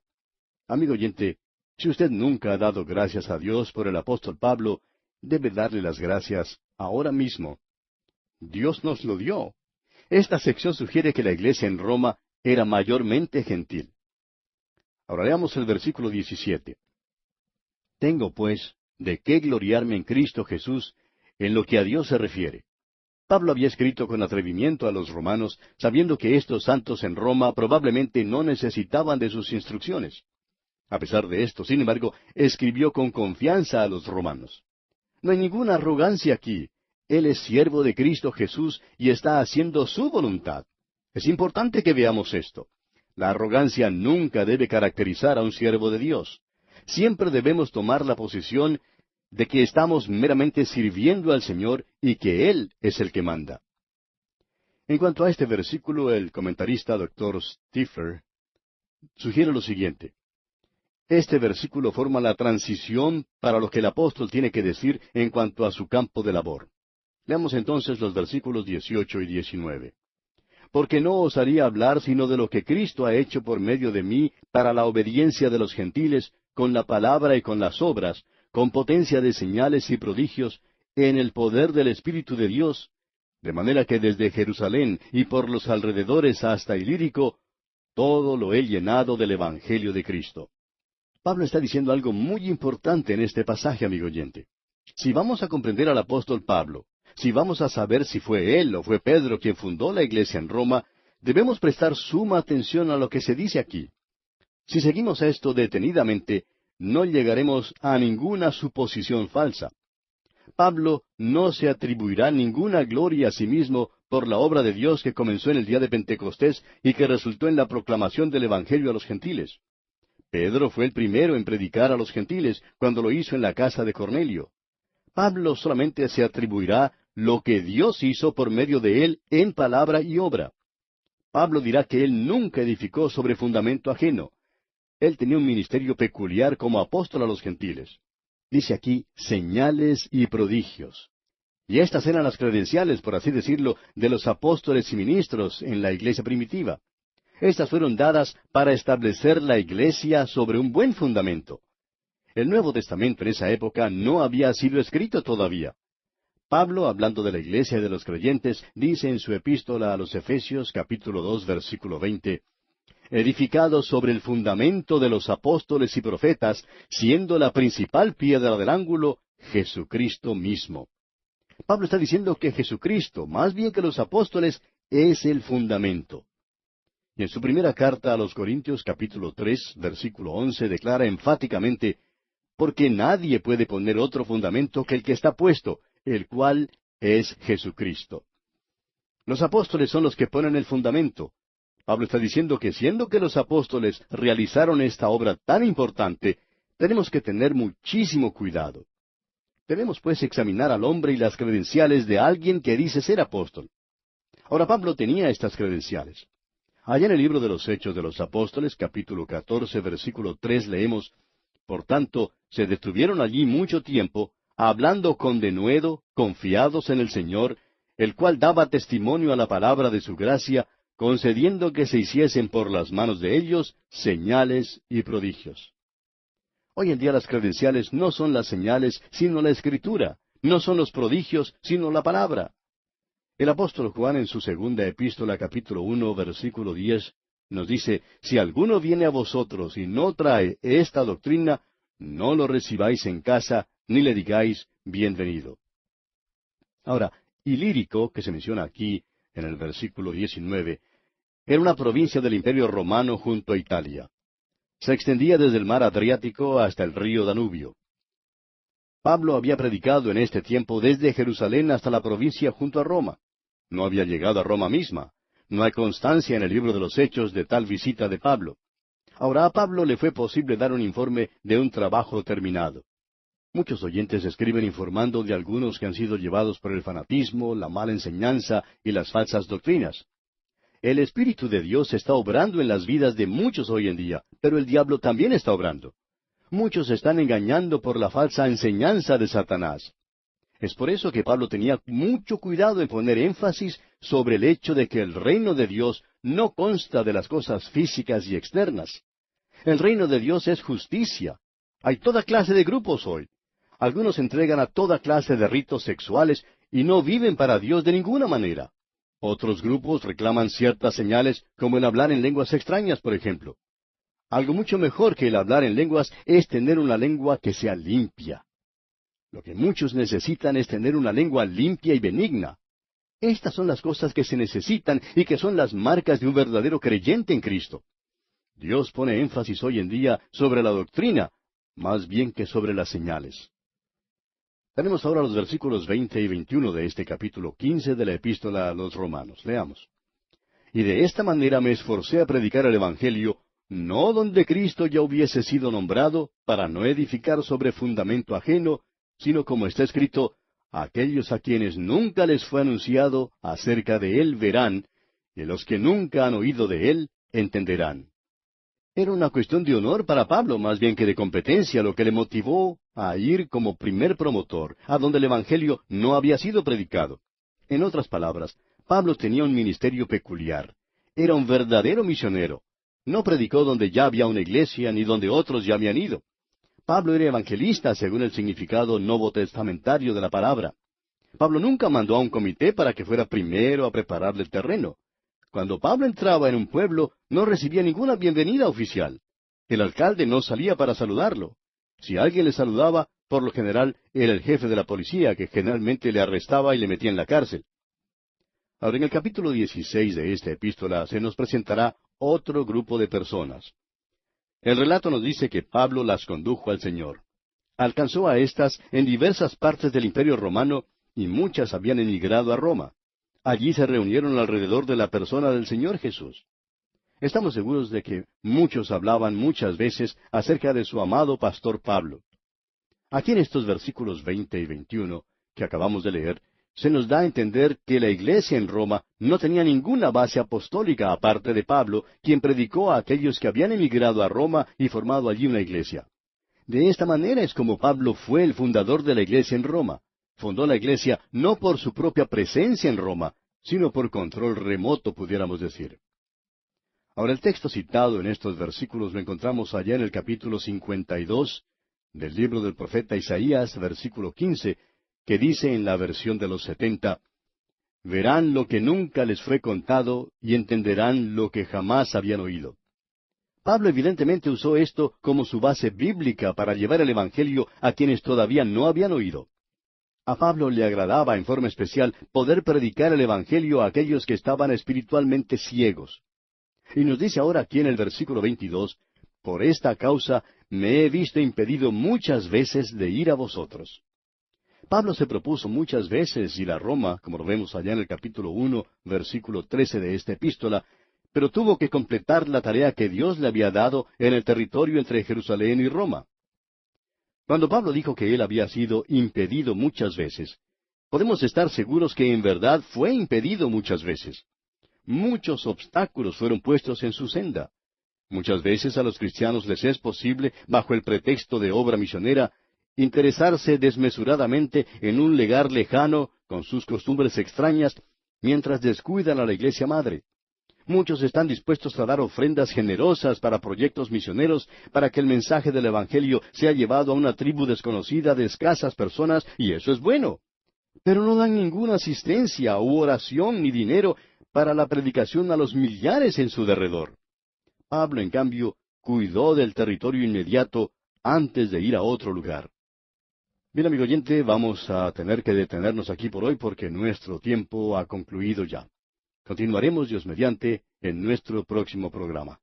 Amigo oyente, si usted nunca ha dado gracias a Dios por el apóstol Pablo, debe darle las gracias ahora mismo. Dios nos lo dio. Esta sección sugiere que la iglesia en Roma era mayormente gentil. Ahora leamos el versículo 17. Tengo, pues, de qué gloriarme en Cristo Jesús en lo que a Dios se refiere. Pablo había escrito con atrevimiento a los romanos, sabiendo que estos santos en Roma probablemente no necesitaban de sus instrucciones. A pesar de esto, sin embargo, escribió con confianza a los romanos. No hay ninguna arrogancia aquí. Él es siervo de Cristo Jesús y está haciendo su voluntad. Es importante que veamos esto. La arrogancia nunca debe caracterizar a un siervo de Dios. Siempre debemos tomar la posición de que estamos meramente sirviendo al Señor y que Él es el que manda. En cuanto a este versículo, el comentarista Dr. Stifler sugiere lo siguiente. Este versículo forma la transición para lo que el apóstol tiene que decir en cuanto a su campo de labor. Leamos entonces los versículos 18 y 19. Porque no osaría hablar sino de lo que Cristo ha hecho por medio de mí para la obediencia de los gentiles, con la palabra y con las obras, con potencia de señales y prodigios, en el poder del Espíritu de Dios, de manera que desde Jerusalén y por los alrededores hasta Ilírico, todo lo he llenado del Evangelio de Cristo. Pablo está diciendo algo muy importante en este pasaje, amigo oyente. Si vamos a comprender al apóstol Pablo, si vamos a saber si fue él o fue Pedro quien fundó la iglesia en Roma, debemos prestar suma atención a lo que se dice aquí. Si seguimos esto detenidamente, no llegaremos a ninguna suposición falsa. Pablo no se atribuirá ninguna gloria a sí mismo por la obra de Dios que comenzó en el día de Pentecostés y que resultó en la proclamación del Evangelio a los gentiles. Pedro fue el primero en predicar a los gentiles cuando lo hizo en la casa de Cornelio. Pablo solamente se atribuirá lo que Dios hizo por medio de él en palabra y obra. Pablo dirá que él nunca edificó sobre fundamento ajeno. Él tenía un ministerio peculiar como apóstol a los gentiles. Dice aquí, señales y prodigios. Y estas eran las credenciales, por así decirlo, de los apóstoles y ministros en la iglesia primitiva. Estas fueron dadas para establecer la iglesia sobre un buen fundamento. El Nuevo Testamento en esa época no había sido escrito todavía. Pablo, hablando de la iglesia y de los creyentes, dice en su epístola a los Efesios, capítulo 2, versículo 20, edificados sobre el fundamento de los apóstoles y profetas, siendo la principal piedra del ángulo, Jesucristo mismo. Pablo está diciendo que Jesucristo, más bien que los apóstoles, es el fundamento. Y en su primera carta a los Corintios, capítulo 3, versículo 11, declara enfáticamente, porque nadie puede poner otro fundamento que el que está puesto, el cual es Jesucristo. Los apóstoles son los que ponen el fundamento. Pablo está diciendo que siendo que los apóstoles realizaron esta obra tan importante, tenemos que tener muchísimo cuidado. Debemos pues examinar al hombre y las credenciales de alguien que dice ser apóstol. Ahora Pablo tenía estas credenciales. Allá en el libro de los Hechos de los Apóstoles, capítulo 14, versículo 3, leemos, por tanto, se detuvieron allí mucho tiempo, hablando con denuedo, confiados en el Señor, el cual daba testimonio a la palabra de su gracia, concediendo que se hiciesen por las manos de ellos señales y prodigios. Hoy en día las credenciales no son las señales, sino la Escritura, no son los prodigios, sino la palabra. El apóstol Juan en su segunda epístola, capítulo 1, versículo 10, nos dice, si alguno viene a vosotros y no trae esta doctrina, no lo recibáis en casa, ni le digáis bienvenido. Ahora, Ilírico, que se menciona aquí en el versículo 19, era una provincia del Imperio Romano junto a Italia. Se extendía desde el mar Adriático hasta el río Danubio. Pablo había predicado en este tiempo desde Jerusalén hasta la provincia junto a Roma. No había llegado a Roma misma. No hay constancia en el libro de los Hechos de tal visita de Pablo. Ahora a Pablo le fue posible dar un informe de un trabajo terminado. Muchos oyentes escriben informando de algunos que han sido llevados por el fanatismo, la mala enseñanza y las falsas doctrinas. el Espíritu de Dios está obrando en las vidas de muchos hoy en día, pero el diablo también está obrando. Muchos se están engañando por la falsa enseñanza de Satanás. Es por eso que Pablo tenía mucho cuidado en poner énfasis sobre el hecho de que el reino de Dios no consta de las cosas físicas y externas. El reino de Dios es justicia. Hay toda clase de grupos hoy. Algunos se entregan a toda clase de ritos sexuales y no viven para Dios de ninguna manera. Otros grupos reclaman ciertas señales, como el hablar en lenguas extrañas, por ejemplo. Algo mucho mejor que el hablar en lenguas es tener una lengua que sea limpia. Lo que muchos necesitan es tener una lengua limpia y benigna. Estas son las cosas que se necesitan y que son las marcas de un verdadero creyente en Cristo. Dios pone énfasis hoy en día sobre la doctrina, más bien que sobre las señales. Tenemos ahora los versículos 20 y 21 de este capítulo 15 de la Epístola a los Romanos. Leamos. Y de esta manera me esforcé a predicar el Evangelio, no donde Cristo ya hubiese sido nombrado, para no edificar sobre fundamento ajeno, sino como está escrito, aquellos a quienes nunca les fue anunciado acerca de Él verán, y los que nunca han oído de Él entenderán. Era una cuestión de honor para Pablo, más bien que de competencia, lo que le motivó a ir como primer promotor, a donde el Evangelio no había sido predicado. En otras palabras, Pablo tenía un ministerio peculiar. Era un verdadero misionero. No predicó donde ya había una iglesia, ni donde otros ya habían ido. Pablo era evangelista según el significado novotestamentario de la palabra. Pablo nunca mandó a un comité para que fuera primero a prepararle el terreno. Cuando Pablo entraba en un pueblo, no recibía ninguna bienvenida oficial. El alcalde no salía para saludarlo. Si alguien le saludaba, por lo general era el jefe de la policía, que generalmente le arrestaba y le metía en la cárcel. Ahora, en el capítulo 16 de esta epístola se nos presentará otro grupo de personas. El relato nos dice que Pablo las condujo al Señor. Alcanzó a éstas en diversas partes del Imperio Romano y muchas habían emigrado a Roma. Allí se reunieron alrededor de la persona del Señor Jesús. Estamos seguros de que muchos hablaban muchas veces acerca de su amado pastor Pablo. Aquí en estos versículos 20 y 21 que acabamos de leer, se nos da a entender que la iglesia en Roma no tenía ninguna base apostólica aparte de Pablo, quien predicó a aquellos que habían emigrado a Roma y formado allí una iglesia. De esta manera es como Pablo fue el fundador de la iglesia en Roma. Fundó la iglesia no por su propia presencia en Roma, sino por control remoto, pudiéramos decir. Ahora, el texto citado en estos versículos lo encontramos allá en el capítulo 52 del libro del profeta Isaías, versículo 15, que dice en la versión de los 70, «Verán lo que nunca les fue contado y entenderán lo que jamás habían oído». Pablo evidentemente usó esto como su base bíblica para llevar el Evangelio a quienes todavía no habían oído. A Pablo le agradaba en forma especial poder predicar el Evangelio a aquellos que estaban espiritualmente ciegos. Y nos dice ahora aquí en el versículo 22, «Por esta causa me he visto impedido muchas veces de ir a vosotros». Pablo se propuso muchas veces ir a Roma, como lo vemos allá en el capítulo 1, versículo 13 de esta epístola, pero tuvo que completar la tarea que Dios le había dado en el territorio entre Jerusalén y Roma. Cuando Pablo dijo que él había sido impedido muchas veces, podemos estar seguros que en verdad fue impedido muchas veces. Muchos obstáculos fueron puestos en su senda. Muchas veces a los cristianos les es posible, bajo el pretexto de obra misionera, interesarse desmesuradamente en un lugar lejano, con sus costumbres extrañas, mientras descuidan a la iglesia madre. Muchos están dispuestos a dar ofrendas generosas para proyectos misioneros, para que el mensaje del Evangelio sea llevado a una tribu desconocida de escasas personas, y eso es bueno. Pero no dan ninguna asistencia, u oración, ni dinero para la predicación a los millares en su derredor. Pablo, en cambio, cuidó del territorio inmediato antes de ir a otro lugar. Bien, amigo oyente, vamos a tener que detenernos aquí por hoy porque nuestro tiempo ha concluido ya. Continuaremos, Dios mediante, en nuestro próximo programa.